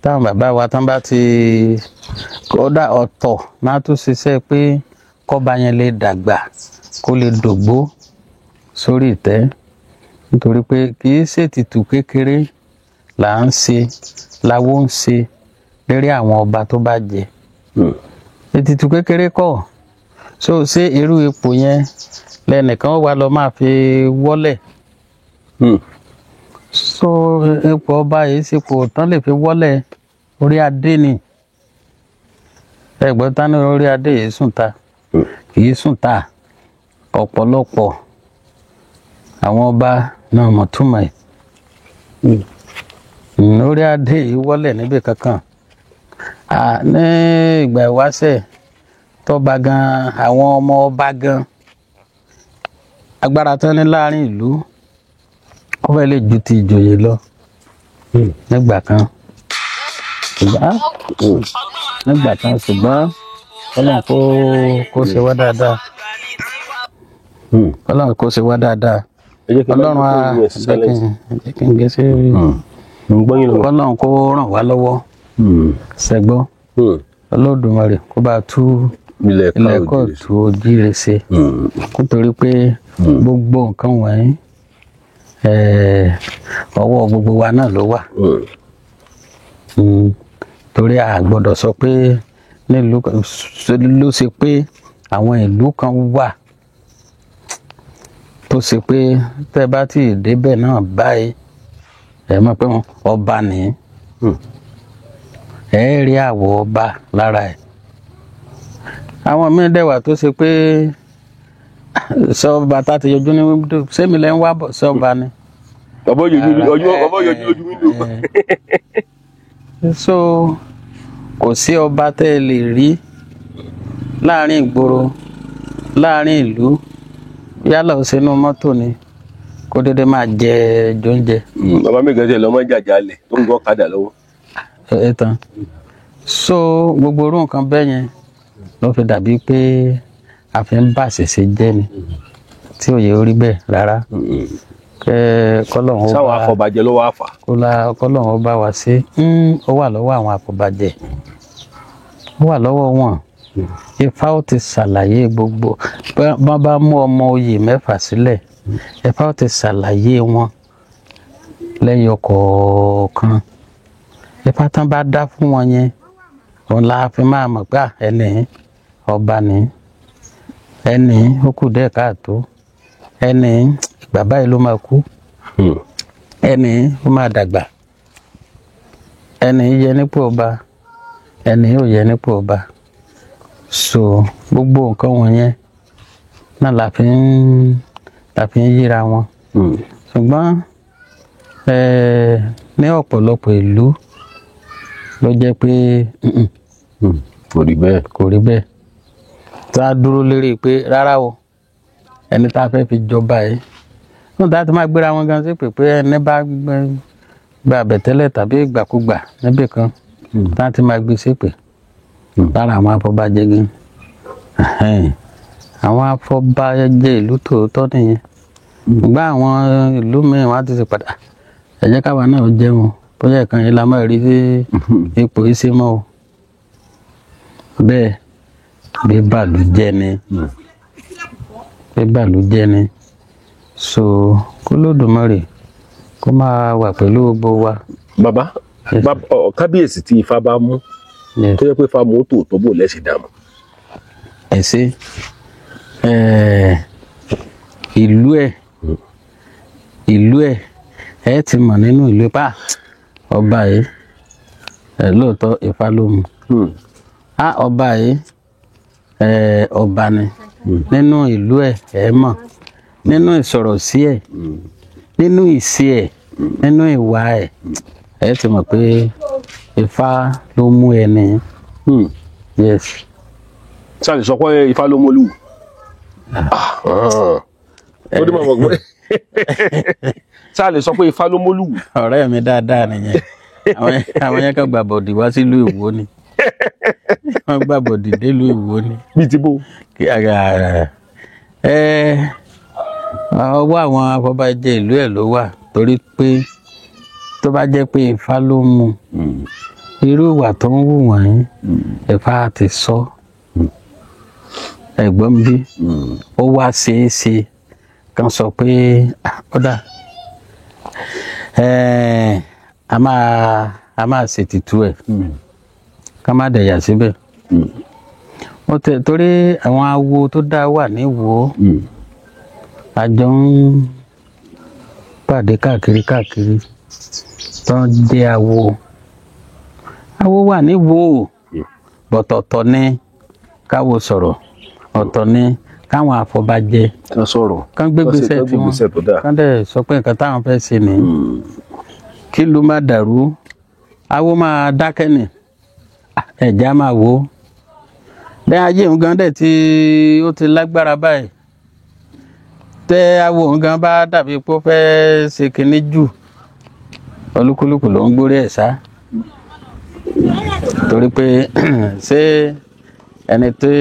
táwọn bàbá wa tán bá ti kódà ọ̀tọ̀ náà tún ṣiṣẹ́ pé kọ́ba yẹn lè dàgbà kó lè dògbó sórí ìtẹ́ nítorí pé kì í ṣètìtù kékeré là ń ṣe láwo ń ṣe lérí àwọn ọba tó bá jẹ ètìtù kékeré kọ́ so ṣé irú ipò yẹn lẹ́nìkan wà lọ máa fi wọ́lẹ̀ so ipò ọba yìí sípò tán lè fi wọ́lẹ̀ orí adé ni ẹgbẹ́ tán ní orí adé yìí sùn ta kì í sùn ta ọ̀pọ̀lọpọ̀ àwọn ọba náà mọ̀ túmọ̀ ẹ̀ orí adé yìí wọ́lẹ̀ níbi kankan ní ìgbà ìwáṣẹ̀ tọ́ba gan àwọn ọmọ ọba gan agbára tán ní láàrin ìlú ó fẹ́ lè ju ti ìjòyè lọ nígbà kan ṣùgbọ́n Ọlọ́run kó ṣe wá dáadáa Ọlọ́run kó ṣe wá dáadáa Ọlọ́run á jẹ́ kí n gé sí Ọlọ́run kó ràn wá lọ́wọ́ ṣẹgbọ́ Olódùmarè kó bá tú ilẹ̀ ẹ̀kọ́ tó jíire ṣe nítorí pé gbogbo nǹkan wọ̀nyí ọwọ́ gbogbo wa náà ló wà torí a gbọ́dọ̀ sọ pé nílùú ló ṣe pé àwọn ìlú kan wà tó ṣe pé tẹ́ bá ti débẹ̀ náà báyìí ẹ mọ̀ pé ọba nìyí ẹ rí àwọ̀ ọba lára ẹ̀ àwọn míì dẹ̀wà tó ṣe pé sọ́ọ̀bà tá ti yọjú ní wíńdò sẹ́mi lẹ́ ń wá bọ̀ sọ́ọ̀bà ni. ọbọ̀ yọjú lójú wíńdò. so kò sí ọba tẹ́ ẹ lè rí láàrin ìgboro láàrin ìlú yálà ó sínú mọ́tò ni kó dédé máa jẹ jóúnjẹ. bàbá mi gan-an lọ́mọ jàjà lẹ̀ tó ń gbọ́ kadà lọ́wọ́. ẹ tán so gbogbo orú nǹkan bẹ́ẹ̀ yẹn ló fi dàbí pé àfi ń bà ṣẹ̀ṣẹ̀ jẹ́ ni tí òye orí bẹ́ẹ̀ rárá kọ́lọ́hún sáwọn afọbajẹ ló wá fà. kọ́lọ́hún bá wa ṣe ó wà lọ́wọ́ àwọn afọbajẹ ó wà lọ́wọ́ wọn. Ifá ó ti ṣàlàyé gbogbo bọ́n bá mú ọmọ oyè 6 sílẹ̀ Ifá ó ti ṣàlàyé wọn lẹ́yọ kọ̀ọ̀kan. Ifá tán bá dá fún wọn yẹn òun la fi máa mọ̀ pé ẹni ọba ni ẹni ó kù díẹ̀ káàtó ẹni ìgbà báyìí ló máa kú ẹni ó máa dàgbà ẹni yẹ nípò ọba ẹni ò yẹ nípò ọba. So gbogbo nǹkan wọ̀nyẹn náà la fi ń yíra wọn. Ṣùgbọ́n ní ọ̀pọ̀lọpọ̀ ìlú ló jẹ́ pé kò rí bẹ́ẹ̀ tá a dúró lérí pé rárá o ẹni tá a fẹ́ fi jọba yìí wọ́n tá a ti máa gbéra wọn gan sí pé ẹni bá gba àbẹ̀tẹ́lẹ̀ tàbí ìgbàkúgbà níbì kan tá a ti máa gbé sí pé lára àwọn afọbajẹ gan àwọn afọbajẹ ìlú tòótọ́ nìyẹn gbá àwọn ìlú mìíràn wọ́n á ti ṣe padà ẹ jẹ́ káwa náà jẹun bóyá ẹ̀kan yìí la máa rí sí ipò ìṣe mọ́ o bẹ́ẹ̀ bí bàlújẹ́ ni so kó lódùmarè kó máa wà pẹ̀lú gbogbo wa. Bàbá kábíyèsí tí Ifá bá mú tó yẹ pé Ifá mú tòótọ́ bò lẹ́sìn dààmú. ìlú ẹ̀ ti mọ̀ nínú ìlú pa ọba yìí lóòótọ́ Ifá ló mú ọba yìí ọba ni nínú ìlú ẹ̀ mọ̀ nínú ìsọ̀rọ̀ sí ẹ̀ nínú ìṣe ẹ̀ nínú ìwà ẹ̀ ti mọ̀ pé Ifá ló mú ẹni. Yes. Ṣáà lè sọ pé Ifá ló mú Olúwo. Ó dé mọ̀ pé ṣáà lè sọ pé Ifá ló mú Olúwo. Ọ̀rẹ́ mi dáadáa nìyẹn àwọn yẹn kan gbàbọ̀dì wá sílùú Ìwó ni wọ́n gbàbọ̀dì délùú Ìwó ni. Bíi ti bó. Ọwọ́ àwọn afọbajẹ ìlú ẹ̀ ló wà torí pé tó bá jẹ́ pé Ifá ló mú irú ìwà tó ń wù wọ̀nyí Ifá ti sọ ẹ̀gbọ́n bí ó wá ṣeéṣe kan sọ pé ọ̀dà a máa ṣètìtú ẹ̀ ká má dẹ̀yà síbẹ̀ torí àwọn awo tó dá wà níwò àjọ ń pàdé káàkiri tó ń jẹ́ awo wà níwò bọ̀tọ̀tọ̀ ní káwo sọ̀rọ̀ ọ̀tọ̀ ní káwọn afọbajẹ kan sọ̀rọ̀ kán gbégbèsè tí wọ́n kán dẹ̀ sọ pé nǹkan táwọn fẹ́ ṣe ni kí ló má dàrú awo máa dákẹ́ ni ẹ̀já máa wò ó bẹ́ẹ̀ ayé òun gan dẹ̀ tí ó ti lágbára báyìí tẹ́ awo òun gan bá dàbí pé ó fẹ́ ṣe kinní jù olúkúlùkù ló ń gbórí ẹ̀ sá torí pé ṣé ẹni tí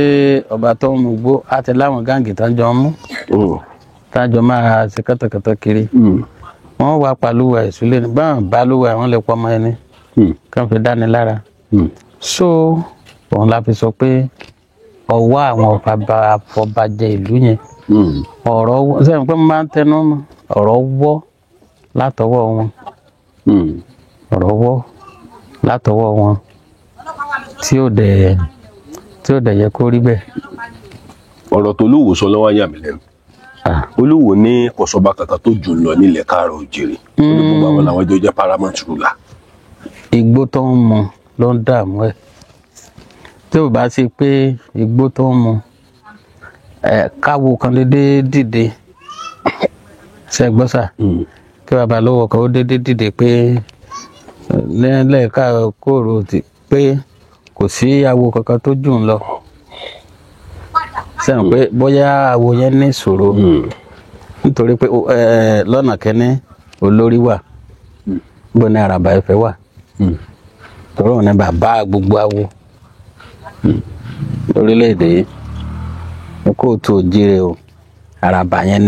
ọba tó ń mú gbó á ti láwọn gáǹgì tó ń jọ mú tájọ máa ṣe kọ́tọ̀kọ́tọ̀ kiri wọ́n wá pàlúwà ìsúlẹ̀ ní báwọn bálúwà wọ́n lè pọ́ ọmọ ẹni kàn fi dáni lára so òun la fi sọ pé ọwọ́ àwọn afọbajẹ ìlú yẹn ọ̀rọ̀ sẹ́yìn pé mo máa ń tẹnu mọ́ ọ̀rọ̀ wọ́ látọwọ́ wọn ọ̀rọ̀ wọ́ látọwọ́ wọn tí ó dẹ̀ yẹ kó rí bẹ́ẹ̀. Ọ̀rọ̀ tó Olúwo sọ lọ́wọ́ yà mí lẹ́nu. Olúwo ní kọ̀sọ́ba kankan tó jù lọ nílẹ̀ Káàárọ̀ Oòjíire ó ní gbogbo àwọn làwọn jọ jẹ́ paramount ruler. Igbó tó ń mu ló ń dààmú ẹ̀ tí ò bá sí pé igbó tó ń mu káwo kan dédé dìde ṣẹgbọ́sà kí bàbá lọ́wọ́ kan ó dédé dìde pé lẹ́ẹ̀ka kóòrò pé kò sí awo kankan tó jù ń lọ sẹ́yìn pé bóyá awo yẹn ní ìṣòro nítorí pé lọ́nà kẹ́ni olórí wà bó ní àràbà ẹ̀fẹ̀ wà tọ́rọ̀ ní bàbá gbogbo awo lórílẹ̀‐èdè yìí kó tó jíire o àràbà yẹn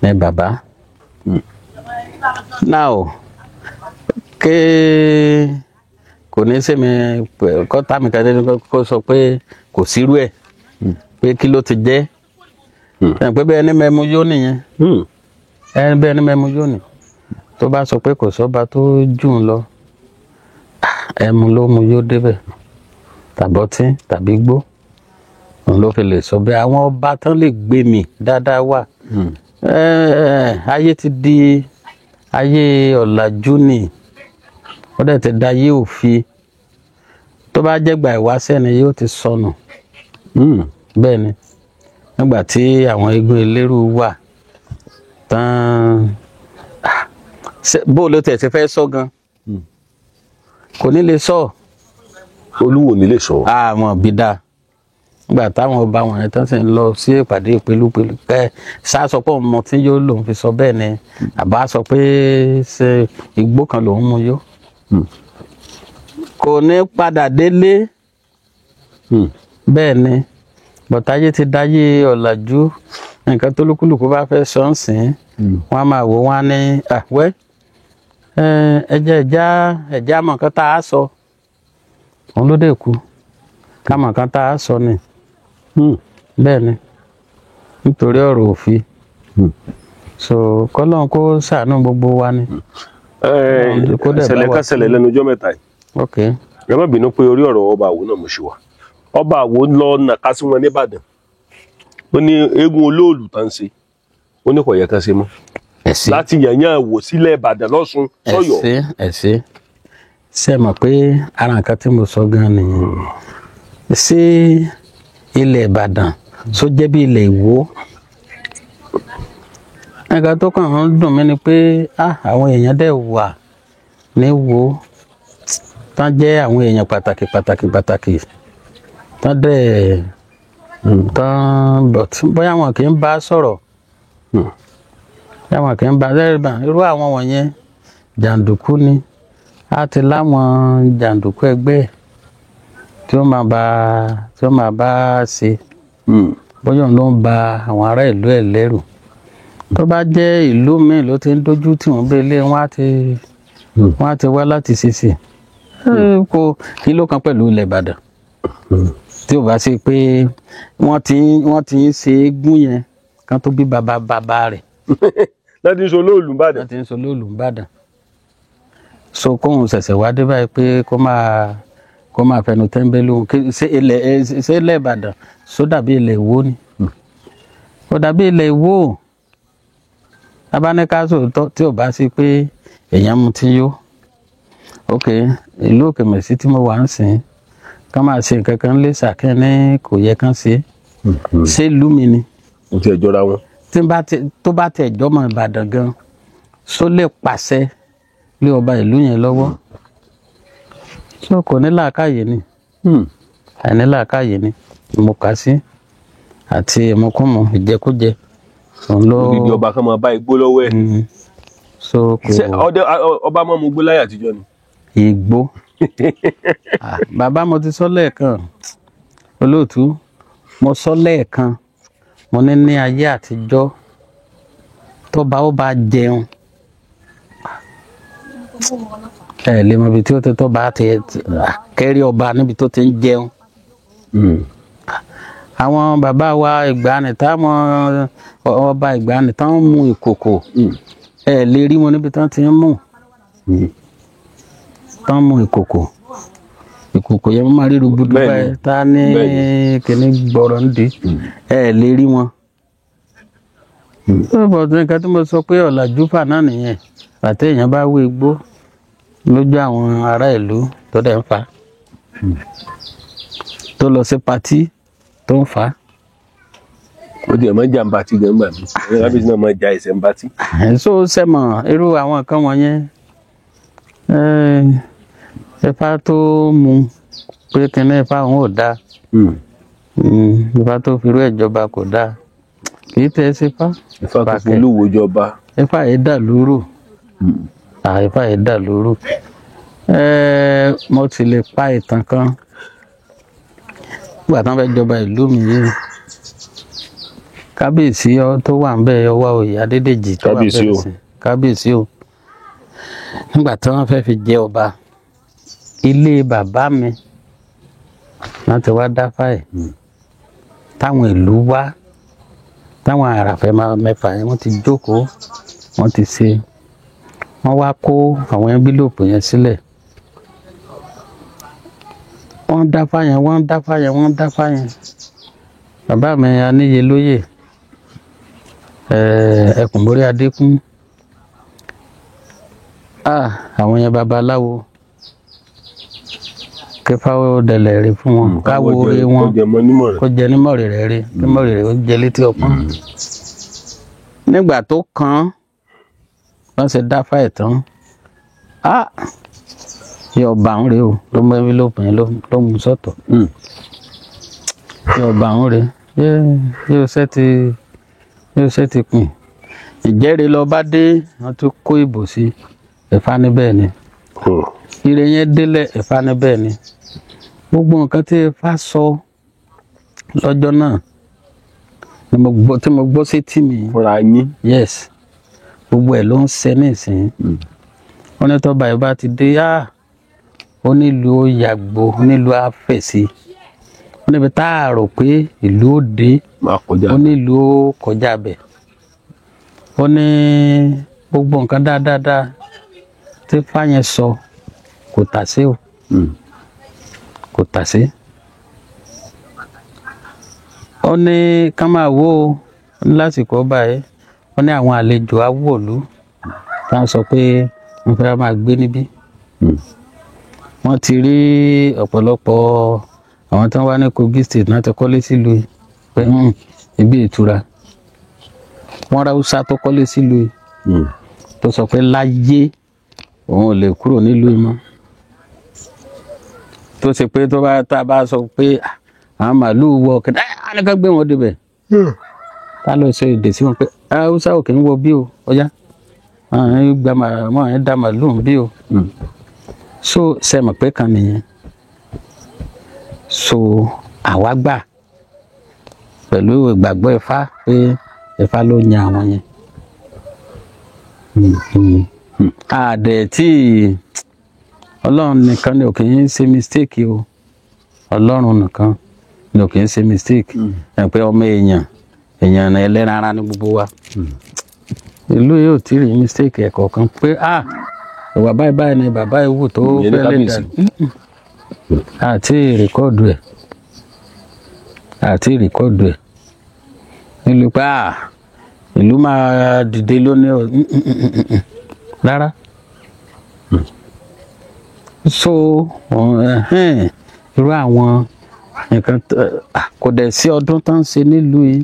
ní bàbá. Now kò ní sẹ́mi kọ́tà mi kan kó sọ pé kò sírú ẹ̀ pé kí ló ti jẹ́ pé bẹ́ẹ̀ ni mẹ́mu yó nìyẹn bẹ́ẹ̀ ni mẹ́mu yó nì tó bá sọ pé kò sọ́ba tó jù ń lọ ẹmu ló mu yó débẹ̀ tàbọ́tí tàbí gbó òun ló fi lè sọ bẹ́ẹ̀ àwọn ọba tán lè gbé mi dáadáa wà ayé ti di ayé ọ̀làjú ni ó dẹ̀ ti da ayé òfin tó bá jẹ́gbà ìwáṣẹ̀ ni yóò ti sọnù bẹ́ẹ̀ ni nígbà tí àwọn eégún elérú wà tán bó ló tẹ̀ ti fẹ́ sọ gan kò ní lè sọ olúwo ní lè sọ àwọn bídà nígbà táwọn ọba wọ̀nyẹn tán sì ń lọ sí ìpàdé pẹ̀lúpẹ̀lú ṣáà sọ pé ọmọ tí yóò lòun fi sọ bẹ́ẹ̀ ni àbá sọ pé ṣe igbó kan lòun mu yó kò ní padà délé bẹ́ẹ̀ ni bọ̀táyé ti dáyé ọ̀làjú nǹkan tó lúkúlùkù bá fẹ́ sọ ń sìn wọ́n á máa wò wọ́n á ní àwẹ́ ẹ̀já mọ̀ nǹkan tá a sọ òun ló dé kú ká mọ̀ nǹkan tá a sọ ni bẹ́ẹ̀ ni nítorí ọ̀rọ̀ òfin so kọ́lọ́n kó ṣàánú gbogbo wa ni. ìṣẹ̀lẹ̀ kan ṣẹlẹ̀ lẹ́nu ọjọ́ mẹ́ta yìí ẹ má bínú pé orí ọ̀rọ̀ ọba àwo náà mo ṣe wà ọba àwo lọ nàka sí wọn nìbàdàn ó ní eégún olóòlù tá ń ṣe ó ní kò yẹ kán ṣe mọ́ láti yànyàn wò sílẹ̀ ìbàdàn lọ́sùn sọ́yọ́. ṣe mọ̀ pé ara nǹkan tí mo sọ gan nìyẹn ṣé ilẹ̀ ìbàdàn só jẹ́ bí ilẹ̀ ìwó nǹkan tó kàn ń dùn mí ni pé àwọn èèyàn dẹ̀ wà ní wo tán jẹ́ àwọn èèyàn pàtàkì tán dẹ̀ tán bóyá wọn kì í bá sọ̀rọ̀ bóyá wọn kì í bá lẹ́rìbà irú àwọn wọ̀nyẹn jàǹdùkú ni á ti láwọn jàǹdùkú ẹgbẹ́ tí ó máa bá ṣe bóyá òun ló ń ba àwọn ará ìlú ẹ̀ lẹ́rù tó bá jẹ́ ìlú míì ló ti ń dojú tí wọ́n bẹ́ẹ̀ lé wọ́n á ti wá láti ṣèṣe kò kí ló kan pẹ̀lú ilẹ̀ Ìbàdàn tí ò bá ṣe pé wọ́n ti ń ṣe égún yẹn kan tó bí bàbá rẹ̀. láti ń sọ olóòlù Ìbàdàn. láti ń sọ olóòlù Ìbàdàn so kóhun ṣẹ̀ṣẹ̀ wá dé báyìí pé kó máa fẹnu tẹ́ńbẹ́lú ṣé ilẹ̀ Ìbàdàn só dàbí ilẹ̀ Ìwó ni ó dàbí ilẹ̀ Ìwó abáníkásò tí ò bá sí pé èèyàn mu ti yó ok ìlú Òkèmẹsì tí mo wà ń sìn ká máa ṣe nǹkan kan lé sàkẹ́ ní kò yẹ kán ṣe ṣé ìlú mi ni. ó ti ẹ̀ jọra wọn. tó bá tẹ̀ jọmọ Ìbàdàn gan só lè pàṣẹ lé ọba ìlú yẹn lọ́wọ́ so kò ní làákàyè ni àìní làákàyè ni mo kà sí àti ìmọ̀kúnmọ̀ ìjẹkújẹ odidi ọba kan máa bá igbó lọ́wọ́ ẹ̀. so kò ọba máa mú igbó láyé àtijọ́ ni. igbó bàbá mo ti sọ lẹ́ẹ̀kan olóòtú mo sọ lẹ́ẹ̀kan mo ní ayé àtijọ́ tọ́ba ó bá jẹun ẹ lè mọ ibi tí ó ti tọ́ba ti kẹ́rí ọba níbi tó ti ń jẹun àwọn bàbá wa ìgbàanì táwọn ọba ìgbàanì táwọn mú ìkòkò ẹ lè rí wọn níbi tán ti ń mú tán mú ìkòkò yẹn máa rí rúgbùdú báyìí tá ní kíní gbọ́rọ̀ ń di ẹ lè rí wọn. bọ̀dọ̀ nǹkan tí mo sọ pé ọ̀làjú fà náà nìyẹn àti èèyàn bá wé igbó lójú àwọn ará ìlú tó dẹ̀ ń fa tó lọ sí patí tó ń fa. ó di ẹ̀mọ́ jà ń bá tí gan gbà mí rábìsì náà máa ja ẹsẹ̀ ń bá tí. so sẹ́mọ̀ irú àwọn nǹkan wọ̀nyẹn Ifá tó mu pé kíní Ifá òun ò dáa Ifá tó fi irú ìjọba kò dáa kì í tẹ́ sí Ifá. Ifá tó fi olúwo jọba. Ifá yìí dà lóru Ifá yìí dà lóru mo ti lè pa ìtàn kan nígbà tí wọ́n fẹ́ jọba ìlú mi yìí kábíyèsí tó wà ń bẹ ọwọ́ òye Adédèjì tó wà ń bẹ sí kábíyèsí o nígbà tí wọ́n fẹ́ fi jẹ ọba ilé bàbá mi láti wá dáfá ẹ̀ táwọn ìlú wá táwọn àràfẹ́ mẹ́fà yẹn wọ́n ti jókòó wọ́n ti ṣe wọ́n wá kó àwọn ẹ́ńbílòpù yẹn sílẹ̀ wọ́n dáfá yẹn bàbá mi Aníyelóyè Ẹkùnbórí Adékún àwọn yẹn babaláwo kẹfàwọ́ dẹ̀lẹ̀ rí fún wọn káwo orí wọn kó jẹ nímọ̀rì rẹ̀ rí nímọ̀rì rẹ̀ ó jẹ létí ọpọ́n nígbà tó kàn wọ́n ṣe dáfá ẹ̀ tán yọ ọba àwọn rèé o ló mọ ẹbí lópin ló mú sọ́tọ̀ yọ ọba àwọn rèé yóò ṣe ti pin ìjẹ́rìí lọ bá dé wọ́n tún kó ìbò sí Ẹ̀fà níbẹ̀ ni ire yẹn délẹ̀ Ẹ̀fà níbẹ̀ ni gbogbo nǹkan tí Ẹ̀fà sọ lọ́jọ́ náà tí mo gbọ́ sí tì mí fúnra yín yes gbogbo ẹ̀ ló ń ṣe nísìnyí wọ́n ní tọ́ba ẹ̀ bá ti dé ó nílùú ó yàgbó ó nílùú á fẹ̀ sí ó níbi tá a rò pé ìlú ó dé ó nílùú ó kọjá bẹ̀ ó ní gbogbo nǹkan dáadáa tí fáyẹn sọ kò tà sí o kò tà sí ó ní ká máa wò ó lásìkò báyìí ó ní àwọn àlejò awòlú tá à ń sọ pé wọ́n fẹ́ máa gbé níbí wọ́n ti rí ọ̀pọ̀lọpọ̀ àwọn tí wọ́n wá ní Kogi state náà ti kọ́lé sílùú yìí pé ibi ìtura wọ́n ra Hausa tó kọ́lé sílùú yìí tó sọ pé láyé òun ò lè kúrò nílùú yìí mọ́ tó ṣe pé tá a bá sọ pé àwọn màálùú wọ kẹta á ní ká gbé wọn débẹ̀ tá ló ṣe èdè sí wọn pé Hausa ò kì í wọ bí o ọjà wọn dá màálùú bí o so sẹ́mọ̀ pé kan nìyẹn so àwa gbà pẹ̀lú ìgbàgbọ́ Ifá pé Ifá ló yan àwọn yẹn àdẹ̀ tí Ọlọ́run nìkan ni ò kì í ṣe mistake o Ọlọ́run nìkan ni ò kì í ṣe mistake ẹ̀ pé ọmọ èèyàn ẹlẹ́ran ara ní gbogbo wa ìlú yóò tí rí mistake ẹ̀ kọ̀ọ̀kan pé ìwà báyìí ni bàbá ìwù tó fẹ́lẹ́ dà àti rìkọ́ọ̀dù ẹ̀ nílùú pé ìlú máa dìde lónìí rárá so irú àwọn nǹkan kò dẹ̀ sí ọdún tó ń ṣe nílùú yìí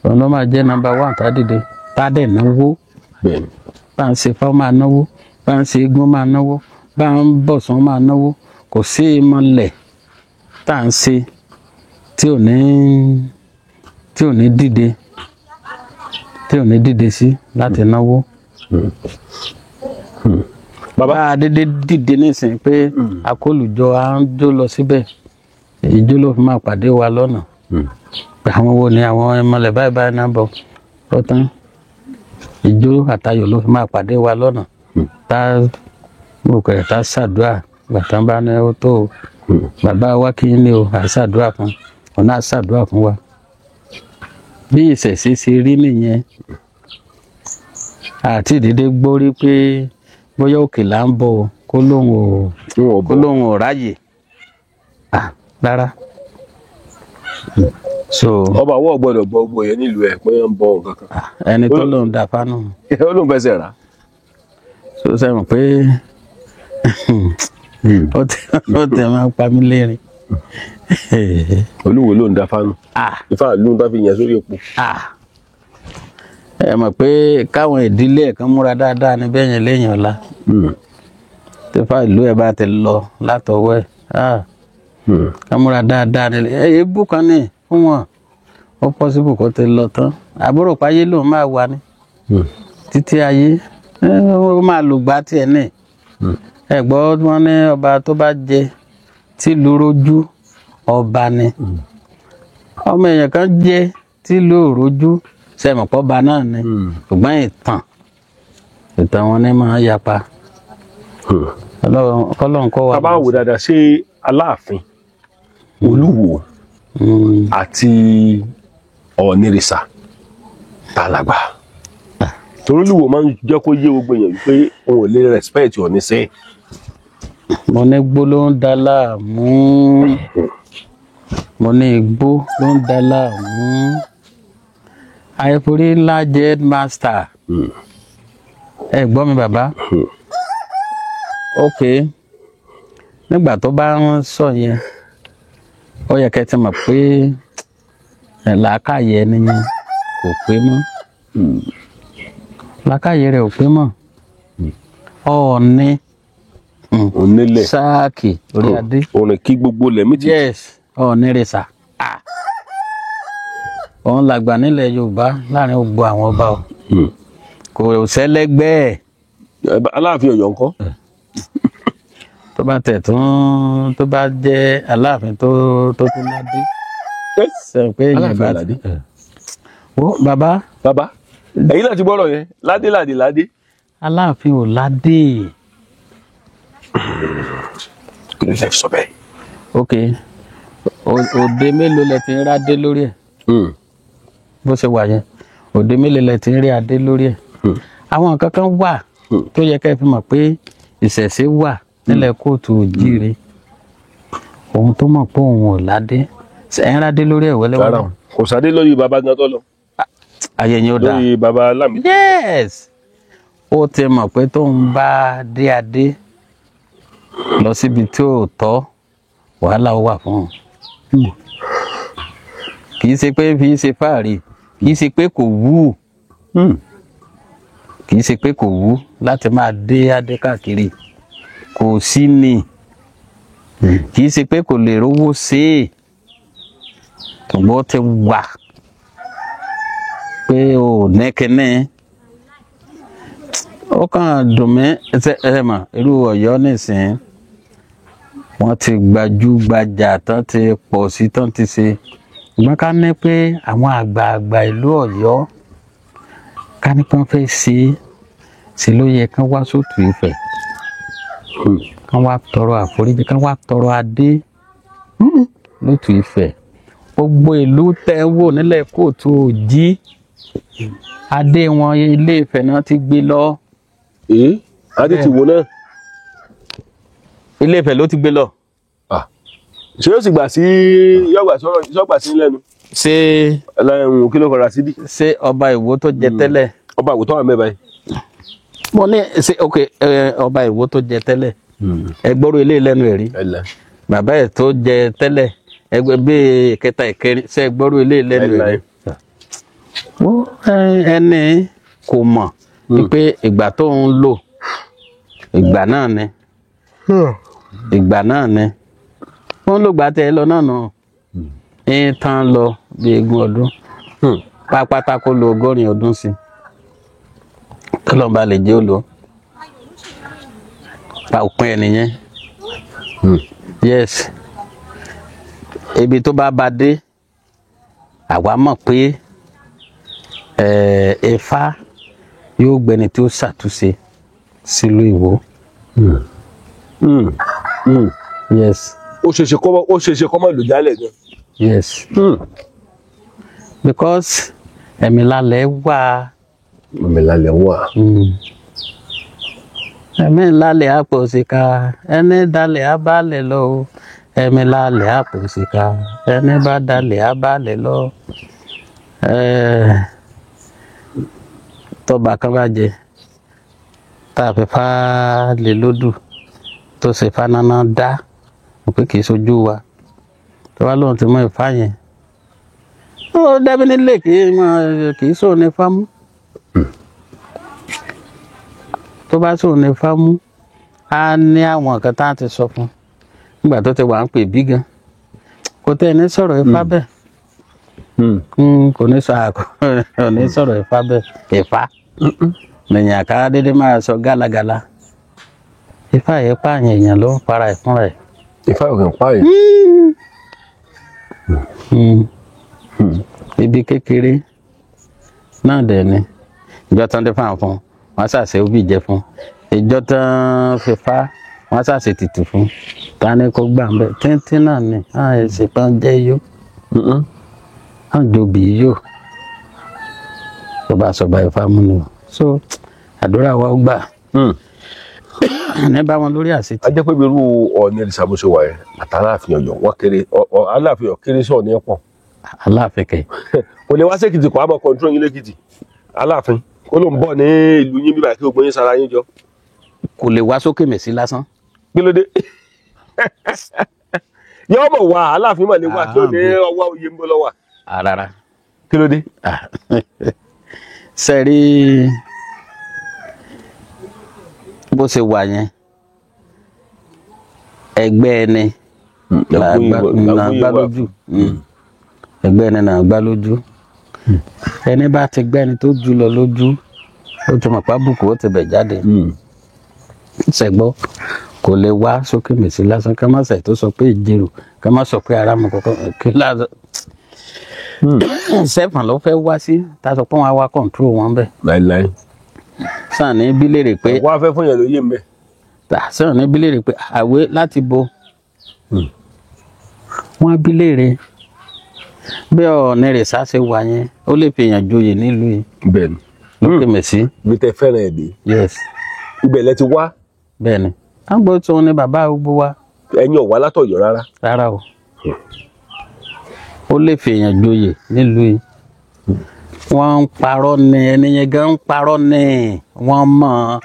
òun ló máa jẹ́ number 1 tá dìde tá dẹ̀ náwó bá ń ṣe fáwọn máa náwó bá ń ṣe eégún máa náwó bá ń bọ̀sán máa náwó kò sí ìmọ̀lẹ̀ tá à ń ṣe tí ò ní dìde sí láti náwó. Bàbá Adédè dìde nísìnyí pé akólùjọ à ń jó lọ síbẹ̀ ìjó ló fi máa pàdé wa lọ́nà àwọn wo ni àwọn ìmọ̀lẹ̀ báyìí náà bọ̀ lọ́tàn ìjó àtayọ̀ ló fi máa pàdé wa lọ́nà tá gbòkèrè tá ṣàdúrà gbàtàn bá ní ó tó bàbá wa kí ni o àṣàdúrà fún ọ̀nà àṣàdúrà fún wa bí ìṣẹ̀ṣe ṣe rí nìyẹn àti ìdílé gbórí pé bóyá òkè là ń bọ̀ kó lóun ò ráyè rárá so ọba àwọ̀ gbọ́dọ̀ gbọ́ gbogbo yẹn nílùú ẹ̀ pé ń bọ nǹkan kan ẹni tó lóun dà fánù ó lóun fẹsẹ̀ rà so sẹ́wọ̀n pé ó tẹ̀ máa pa mí lérin olúwo ló ń da fánù Ifá ló ń bá fi yẹn sórí epo ẹ mọ̀ pé káwọn ìdílé ẹ̀kan múra dáadáa ní bẹ́yẹn lẹ́yìn ọ̀la tí Ifá ìlú ẹ̀ bá ti lọ látọwọ́ ẹ̀ ká múra dáadáa ní ebú kan ní fún wọn ó pọ́sibù kó ti lọ tán àbúrò páyé lòun máa wà ní títí ayé ó máa lùgbà tiẹ̀ ní ẹ̀gbọ́n wọn ní ọba tó bá jẹ tí ìlú rojú ọba ni ọmọ èèyàn kan jẹ tí ló rojú sẹ́mọ̀pọ̀ ba náà ni ṣùgbọ́n ìtàn wọn ní máa yapa. Ọlọ́run kọ́ wa. Tá bá wò dáadáa ṣé Aláàfin, Olúwo àti Ọ̀nìrìṣà tàlàgbà? Torí Olúwo máa ń jẹ́ kó yé gbogbo èèyàn wípé òun ò lè respect Ọ̀nìṣẹ́. Mo ní igbó ló ń dá láàmú. Mo ní igbó ló ń dá láàmú. Àìforí ńlá jẹ́ headmaster. Ẹ gbọ́ mi bàbá. Ok, nígbà tó bá ń sọ yẹn ó yẹ kẹ́ ti mọ̀ pé làákàyè ẹni yẹn kò pé mọ́. Làákàyè rẹ̀ ò pé mọ́. Ọọ̀ni onílẹ̀ Sáàkì orí adé. Òrìn kí gbogbo lẹ̀mí ti. Yes, Ọ̀nìrìṣà. Òun làgbà nílẹ̀ Yorùbá láàrin gbogbo àwọn ọba o. Kò sẹ́lẹ́gbẹ́ ẹ̀. Aláàfin Ọ̀yọ́ ńkọ́? Tó bá tẹ̀ tó bá jẹ́ Aláàfin tó tún ládé. Sẹ́yìn pé Aláàfin Aládé. Wo bàbá. Bàbá ẹ̀yin náà ti gbọ́rọ̀ yẹn ládé. Aláàfin ò ládé. Kí ló ṣe sọ bẹ́ẹ̀? Ok, òde mélòó lẹ ti ń rádé lórí ẹ̀? Bó ṣe wà yẹn, òde mélòó lẹ ti ń rí adé lórí ẹ̀? Àwọn nǹkan kan wà tó yẹ ká fi mọ̀ pé ìṣẹ̀ṣe wà nílẹ̀ kóòtù òjíire. Òun tó mọ̀ pé òun ò ládé. Ẹ̀ ń rádé lórí ẹ̀ wẹ́lẹ́wẹ́lẹ́. Kò sádé lórí bàbá gan tó lọ. Ayé yẹn ó dáa. Lórí bàbá Lámìdí. Yes, ó ti mọ̀ pé tóun bá dé adé lọ síbi tí ò tọ́ wàhálà ó wà fún un. Kì í ṣe pé fi ń ṣe fáàrí, kì í ṣe pé kò wú. Kì í ṣe pé kò wú láti máa dé adé káàkiri, kò sí ni. Kì í ṣe pé kò lè rówó ṣe é, ṣùgbọ́n ti wà pé o nẹ́kẹ́nẹ́. Ó kàn dùn mí ẹ mọ̀ irú Ọ̀yọ́ nísìnyí wọ́n ti gbajúgbajà tán ti pọ̀ sí tán ti ṣe. Ṣùgbọ́n ká ní pé àwọn àgbààgbà ìlú Ọ̀yọ́ ká ní pé wọ́n fẹ́ ṣe ló yẹ kán wá sótù Ifẹ̀, kán wá tọrọ àforíjì, kán wá tọrọ adé lótù Ifẹ̀. Gbogbo ìlú tẹ́ ń wò nílẹ̀ kóòtù òjí adé wọn Ilé Ifẹ̀ náà ti gbé lọ. Adé ti wo náà? Ilé Ifẹ̀ ló ti gbé lọ. Ṣé yóò sì gbà sí yọgbà sí lẹ́nu? Ṣé kí ló kọra síbí? Ṣé ọba Ìwó tó jẹ tẹ́lẹ̀? Ọba Ìwó tó wà mẹ́ba yìí. Mo ní ṣe ok ọba Ìwó tó jẹ tẹ́lẹ̀ ẹ gbọ́rọ̀ ilé lẹ́nu ẹ̀ rí. Bàbá ẹ̀ tó jẹ tẹ́lẹ̀ ẹgbẹ́ bí ìkẹta ìkẹrin ṣe gbọ́rọ̀ ilé lẹ́nu ẹ̀ rí. Ẹni kò mọ̀ wípé ìgbà tó ń lò ìgbà náà ni wọ́n ló gbà tẹ́ ẹ lọ náà nù ń tán lọ bí eégún ọdún pápátá kó lo 100 ọdún sí kí ló ń bá lè jẹ́ òlò pa òpin ẹ̀ nìyẹn. Yes, ibi tó bá dé àwa mọ̀ pé Ifá yóò gbẹni tí ó ṣàtúnṣe sílùú Ìwó. Yes. Ó ṣeéṣe kọ́ mọ́ ìlú jálẹ̀ gan. Yes. Because ẹ̀mí lálẹ́ wà. Ẹ̀mí lálẹ́ wà. Ẹ̀mí lálẹ́ àpò òṣìkà ẹni dalẹ̀ abálẹ̀ lọ o. Ẹ̀mí lálẹ́ àpò òṣìkà ẹni bá dalẹ̀ abálẹ̀ lọ. Tọ́ba kan bá jẹ tá a fi fá lè lódù tó ṣe fanáná dá pé kì í sojú wa tó bá lóun ti mọ Ifá yẹn ó dábí nílé kì í sóun ní Ifá mú. Tó bá sóun ní Ifá mú á ní àwọn nǹkan tá a ti sọ fún nígbà tó ti wà ń pè bí gan kò tẹ́ ẹ ní sọ̀rọ̀ Ifá bẹ́ẹ̀. Kò ní sọ̀rọ̀ Ifá bẹ́ẹ̀. Ifá lẹ́yìn àkàrà dédé máa sọ gálagàla. Ifá yẹn pààyàn èèyàn ló ń para ẹ̀ fúnra ẹ̀. Ifá yóò kàn pààyàn. ibi kékeré náà dẹ̀ ni ìjọ tán dé fáwọn fún wọn ṣàṣẹ òbí jẹ fún ìjọ tán fífa wọn ṣàṣẹ tìtù fún ta ni kò gbà ń bẹ tíntín náà ni ẹsẹ kan jẹ yó àjòbí yó tó bá sọ báyìí fámúnú so àdúrà wa ó gbà ní bá wọn lórí àṣetì. a jẹ́ pé irú Ọọ̀ni ìṣàmúṣe wà ẹ́ àtàláàfin Ọ̀yọ́ wọ́n kéré Aláàfin Ọ̀yọ́ kéré sí Ọọ̀ni ẹ̀ pọ̀. Aláàfin kẹ. kò lè wá sí Èkìtì kó a mọ kọ́ńtró yín lẹ́kìtì Aláàfin ó ló ń bọ̀ ní ìlú yín bíbá kí gbogbo yín sara yín jọ. kò lè wá sókè mẹ́sì lásán. kí ló dé yọọ mọ̀ wá Aláàfin mà lè wá kí ó ní ọwọ́ oyè ń bọ́ lọ́wọ́. rárá. kí ló dé. sẹ́rí bó ṣe wà yẹn ẹgbẹ́ ẹni là gbá lójú ẹgbẹ́ ẹni là gbá lójú ẹni bá ti gbẹ́ ẹni tó jù lọ lójú ó ti mọ̀ pábùkù ó ti bẹ̀ jáde ṣẹ̀gbọ́ kò lè wá sókè mèsì lásán ká má ṣe tó sọ pé ìjẹrù ká má sọ pé ara mọ̀ kọ́kọ́ kí lásán sẹ́fọ̀n ló fẹ́ wá sí tá a sọ pé wọ́n á wá kọ̀ǹtúrò wọn bẹ́ẹ̀. láíláí. sàn ní bí léèrè pé. wọ́n á fẹ́ fún yẹn lóye mbẹ́. sàn ní bí léèrè pé àwé láti bo. wọ́n á bí léèrè bí Ọọ̀ni Ìrẹsà ṣe wà yẹn ó lè fi èèyàn joyè nílùú yìí. bẹ́ẹ̀ni. lókè mèsì. bí tẹ fẹ́ràn ẹ̀ dé. yes. ibẹ̀ lẹ ti wá. bẹ́ẹ̀ni à ń gbọ́ tí wọ́n ní bàbá gbogbo wa. ẹ̀yin ò wá látọ̀yọ́ rárá. rárá o. ó lè fi èèyàn joyè nílùú yìí wọ́n ń parọ́ ni ẹni yẹn gan ń parọ́ ni wọ́n mọ̀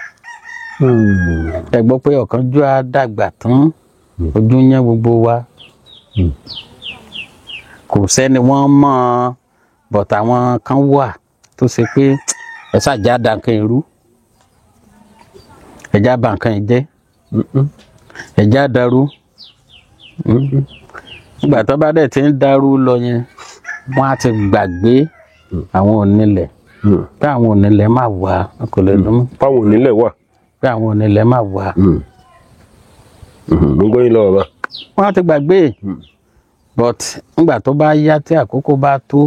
ẹ gbọ́ pé ọ̀kánjú á dàgbà tán ojú yẹn gbogbo wa kò sẹ́ni wọ́n mọ̀ bọ̀tà àwọn kan wà tó ṣe pé ẹ ṣàjà dànkan irú ẹ̀já bànkan ìjẹ́ ẹ̀já dàrú nígbà tó bá dẹ̀ ti ń dàrú lọ yẹn wọ́n á ti gbàgbé àwọn onílẹ̀ pé àwọn onílẹ̀ máa wà kò lè dùn. fáwọn onílẹ̀ wà. pé àwọn onílẹ̀ máa wà. mo gbọ́ yín lọ́wọ́ bá. wọ́n á ti gbàgbé but nígbà tó bá yá tí àkókò bá tó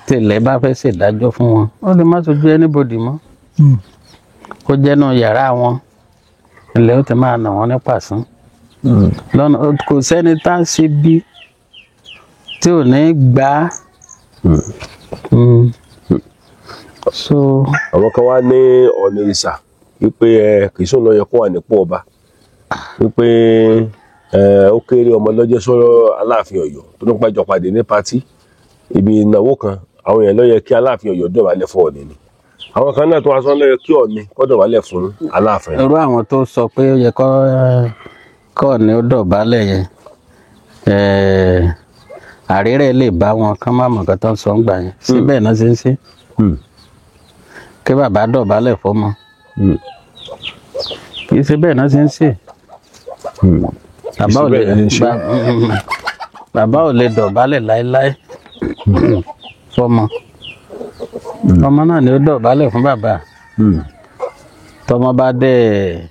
tẹ́lẹ̀ bá fẹ́ ṣèdájọ́ fún wọn ó lè má sojú anybody mọ́ kó jẹ́ náà yàrá wọn ilẹ̀ ó ti máa nà wọ́n ní pàṣán lọ́nà kò sẹ́ni tá a ṣe bí tí ò ní gbà á. so. àwọn kan wá ní Ọọ̀ni Ìrẹsà wípé kì í sóun lọ yẹ kó wà nípò ọba wípé ó kéré ọmọ lọ́jọ́ sọ́rọ́ Aláàfin Ọ̀yọ́ tó ń pàjọ pàdé ní pátì ibi ìnáwó kan àwọn èèyàn ló yẹ kí Aláàfin Ọ̀yọ́ dọ̀bálẹ̀ fún Ọọ̀ni ni àwọn kan náà tó wá sọ ló yẹ kí Ọọ̀ni kó dọ̀bálẹ̀ fún Aláàfin. irú àwọn tó sọ pé ó yẹ kó Ọọ̀ni ó dọ̀bálẹ̀ yẹn àrírẹ̀ lè bá wọn kán má mọ̀ nǹkan tó ń sọ ń gbà yẹn síbẹ̀ náà ṣe ń ṣe kí bàbá dọ̀bálẹ̀ fọ́mọ kì í ṣe bẹ́ẹ̀ náà ṣe ń ṣe bàbá ò lè dọ̀bálẹ̀ láéláé fọ́mọ ọmọ náà ni ó dọ̀bálẹ̀ fún bàbá tọmọ bá dẹ̀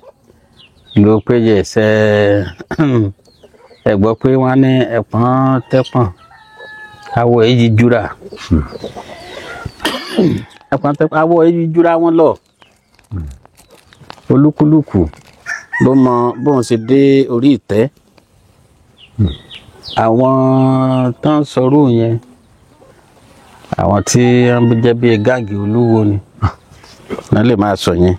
ló péye ẹsẹ̀ ẹ gbọ́ pé wọ́n ní ẹ̀pọ̀n tẹ́pọ̀n awọ èyí jura ẹ̀pọ̀n tẹ́pọ̀n awọ èyí jura wọn lọ olúkúlùkù ló mọ bóun ṣe dé orí ìtẹ́ àwọn tó ń sọ̀rọ̀ yẹn àwọn tí wọ́n jẹ́ bíi gáàgì olúwo ni wọ́n lè máa sọ yẹn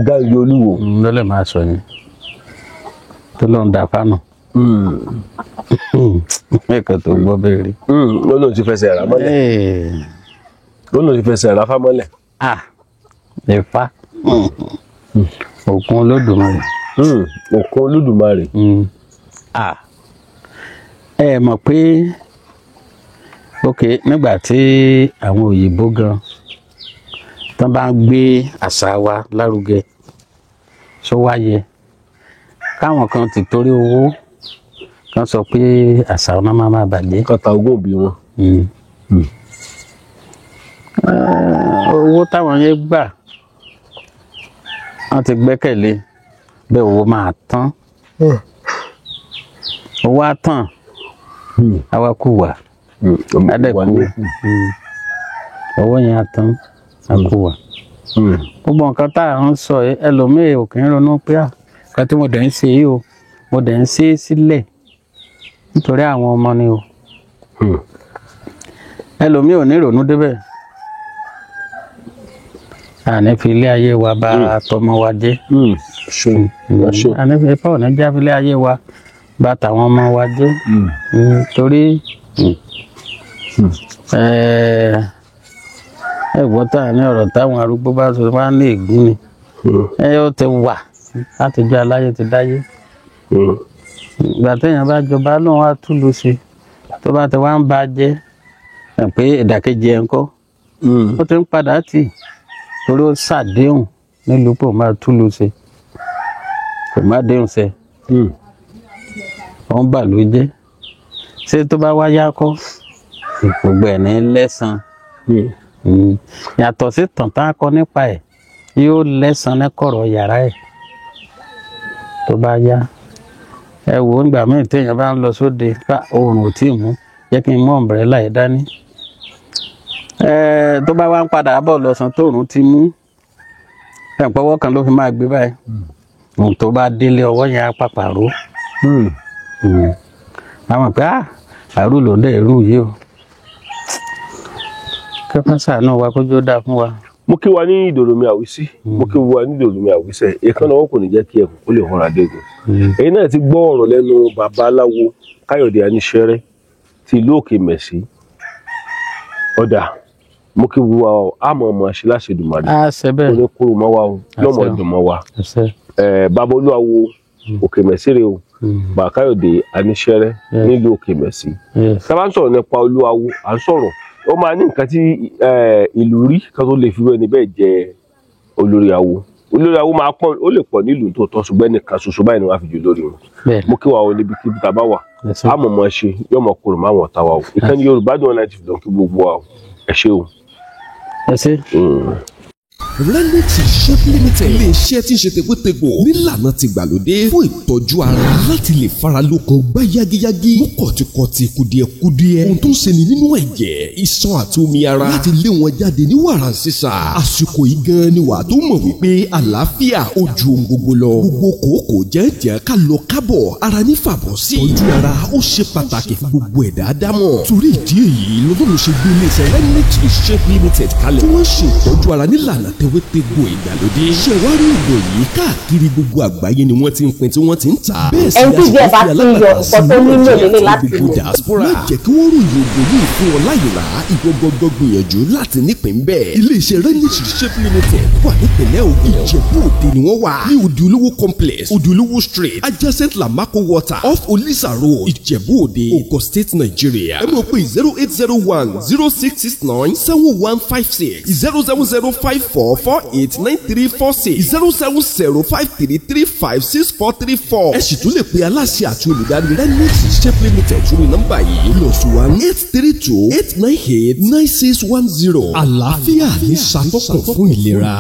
gáàgì olúwo wọ́n lè máa sọ yẹn tó lóun dà fánù mẹ́kàn tó gbọ́ bẹ́ẹ̀rẹ̀. lónà ti fẹsẹ̀ rà mọ́lẹ̀ lónà ti fẹsẹ̀ rà fá mọ́lẹ̀. Ifá òkun Olódùmarè. òkun Olódùmarè. ẹ mọ̀ pé nígbà tí àwọn òyìnbó gan tán bá ń gbé àṣà wa lárugẹ sọ wáyé káwọn kan ti torí owó kan sọ pé àṣà ọ̀nà máa bàjẹ́. kọta ogún òbí wọn. owó táwọn yẹn gbà wọ́n ti gbẹ́kẹ̀lé bẹ́ẹ̀ owó máa tán owó á tán awakùwà adẹ́kù owó yẹn àtàn àkùwà. Gbogbo nǹkan tá à ń sọ ẹlòmíì ò kì í ronú pé nǹkan tí mo dẹ̀ ń ṣe yìí o mo dẹ̀ ń ṣe é sílẹ̀ nítorí àwọn ọmọ ni o. Ẹlòmíì ò ní ronú débẹ̀. Àní fi ilé ayé wa bà tọmọ wa jẹ́. Àní fi ipá ọ̀nà já fi ilé ayé wa bà tàwọn ọmọ wa jẹ́. Torí ẹ̀gbọ́n tá ní ọ̀rọ̀ táwọn arúgbó bá sọ wá ní ègún ni. Ó ti wà láti jẹ́ aláyé ti dáyé. Ìgbà téèyàn bá jọba lóun á túlù sí tó bá ti wá ń bá jẹ́ pé ìdàkejì ẹ̀ ń kọ́. Ó ti ń padà tì torí ó ṣàdéhùn nílùú pò máa túlù sí kò má déhùn sẹ. Wọ́n bà ló jẹ́ ṣé tó bá wáyá kọ́ gbogbo ẹ̀ ní lẹ́san. Yàtọ̀ sí tàn tá a kọ nípa ẹ̀ yóò lẹ́san lẹ́kọ̀rọ̀ yàrá ẹ̀ tó bá yá. Ẹ wò ó nígbà míì téèyàn bá ń lọ sóde oòrùn ò tíì mú jẹ́ kí n mú ọ̀mbrẹ́là yìí dání. Tó bá wá ń padà bọ̀ lọ́sàn tóòrùn ti mú ẹ̀pọ̀wọ́ kan ló fi máa gbé báyìí. Ohun tó bá délé ọwọ́ yẹn á pàpàrọ̀. Àwọn pé àrùn ló dé irú yìí o. Kẹ́kọ̀ọ́ sàánú wa kójú ó dáa fún wa. Mo kí wa ní Ìdòròmí Àwísí, mo kí wa ní Ìdòròmí Àwísẹ̀, èèkàn náà kò ní jẹ́ kí ẹkùn kó lè hàn adégun. Èyí náà ti gbọ́ ọ̀rọ̀ lẹ́nu babaláwo Káyọ̀dé Aníṣẹ́rẹ́ ti ìlú Òkè Mẹ̀sí. Ọ̀dà mo kí wa àmọ́ ọmọ ṣe láṣẹdùmarè. Oníkúrò mọ́ wa o, lọ́mọ ọdún mọ́ wa. Bàbá Olúwawo Òkè Mẹ̀sí rè o, bàbá Káyọ̀dé Aníṣẹ́rẹ́ nílùú Òkè Mẹ̀sí. Tá bá ń sọ̀rọ̀ nípa Olúwawo, à ń sọ̀rọ̀ ó máa ní nǹkan tí ìlú rí kan tó lè fi wẹ́ni bẹ́ẹ̀ jẹ olórí awo. Olórí awo máa pọ̀ ó lè pọ̀ nílùú tó tọ́ ṣùgbọ́n nìkan ṣoṣo báyìí ni wọ́n á fi jù lórí wọn. Mo kí wa o níbi kíbi tá a bá wà àmọ̀ mọ́ ṣe yóò mọ̀ kúrò máa wọ̀n ta wa o. Ìkànnì Yorùbá Dùn Online TV ló ń kí gbogbo wa o. Ẹ ṣé o. Ẹ ṣé. Remix Shop Limited ilé iṣẹ́ tí ń ṣe tegbòtegbò nílànà ti gbàlódé fún ìtọ́jú ara láti lè fara lókun gbá yágíyágí mú kọ̀tìkọ̀tì kùdìẹ̀kudiẹ ohun tó ń ṣe ni nínú ẹ̀jẹ̀ iṣan àti omi ara láti lé wọn jáde ní wàrà sísà. Àsìkò yìí gan ni wàá tó mọ̀ wípé àlàáfíà ó ju ohun gbogbo lọ. Gbogbo kòókò jẹ́jẹ́ ká lọ kábọ̀ ara ní fàbọ̀ sí. Tọ́jú ara ó ṣe pàtàkì fún gbogbo ẹ̀dá ádámọ̀. Torí ìdí èyí lọ́dún ṣe gbé ilé iṣẹ́ Remix Shop Limited kalẹ̀ tí wọ́n ṣe ìtọ́jú ara nílànà tewétegbò ìgbàlódé. Ṣé wá rí ìgò yìí káàkiri gbogbo àgbáyé ni wọ́n ti ń pín tí wọ́n ti ń tà. Bẹ́ẹ̀ sì ẹni tí ìjẹ́ bá ti yọ nǹkan tó nílò lélẹ̀ láti lò. Má jẹ́ kí wọ́n ròyìn ògùn yìí fún ọ láyè rà ìwọ gbọ́dọ̀ gbìyànjú láti nípìn bẹ́ẹ̀. Ilé-iṣẹ́ Remix Shop Limited wà nípìnlẹ̀ Ògùn. Ìjẹ̀bú Òde ni wọ́n wà ní Òde Olówó complex Òde Olówó street adjacent Lamako water off Olisa road Ìjẹ̀bú Òde Ogun State Nigeria. Ẹ mọ̀ pé 0801 0669 7156 07054 489346 07053356434. Ẹ sì tún lè pe aláṣẹ àti olùdarí Remix Shop Limited sórí nọ́mbà yìí +1 832 898 9610. Àlàáfíà ní ṣàtọ́kùn fún ìlera.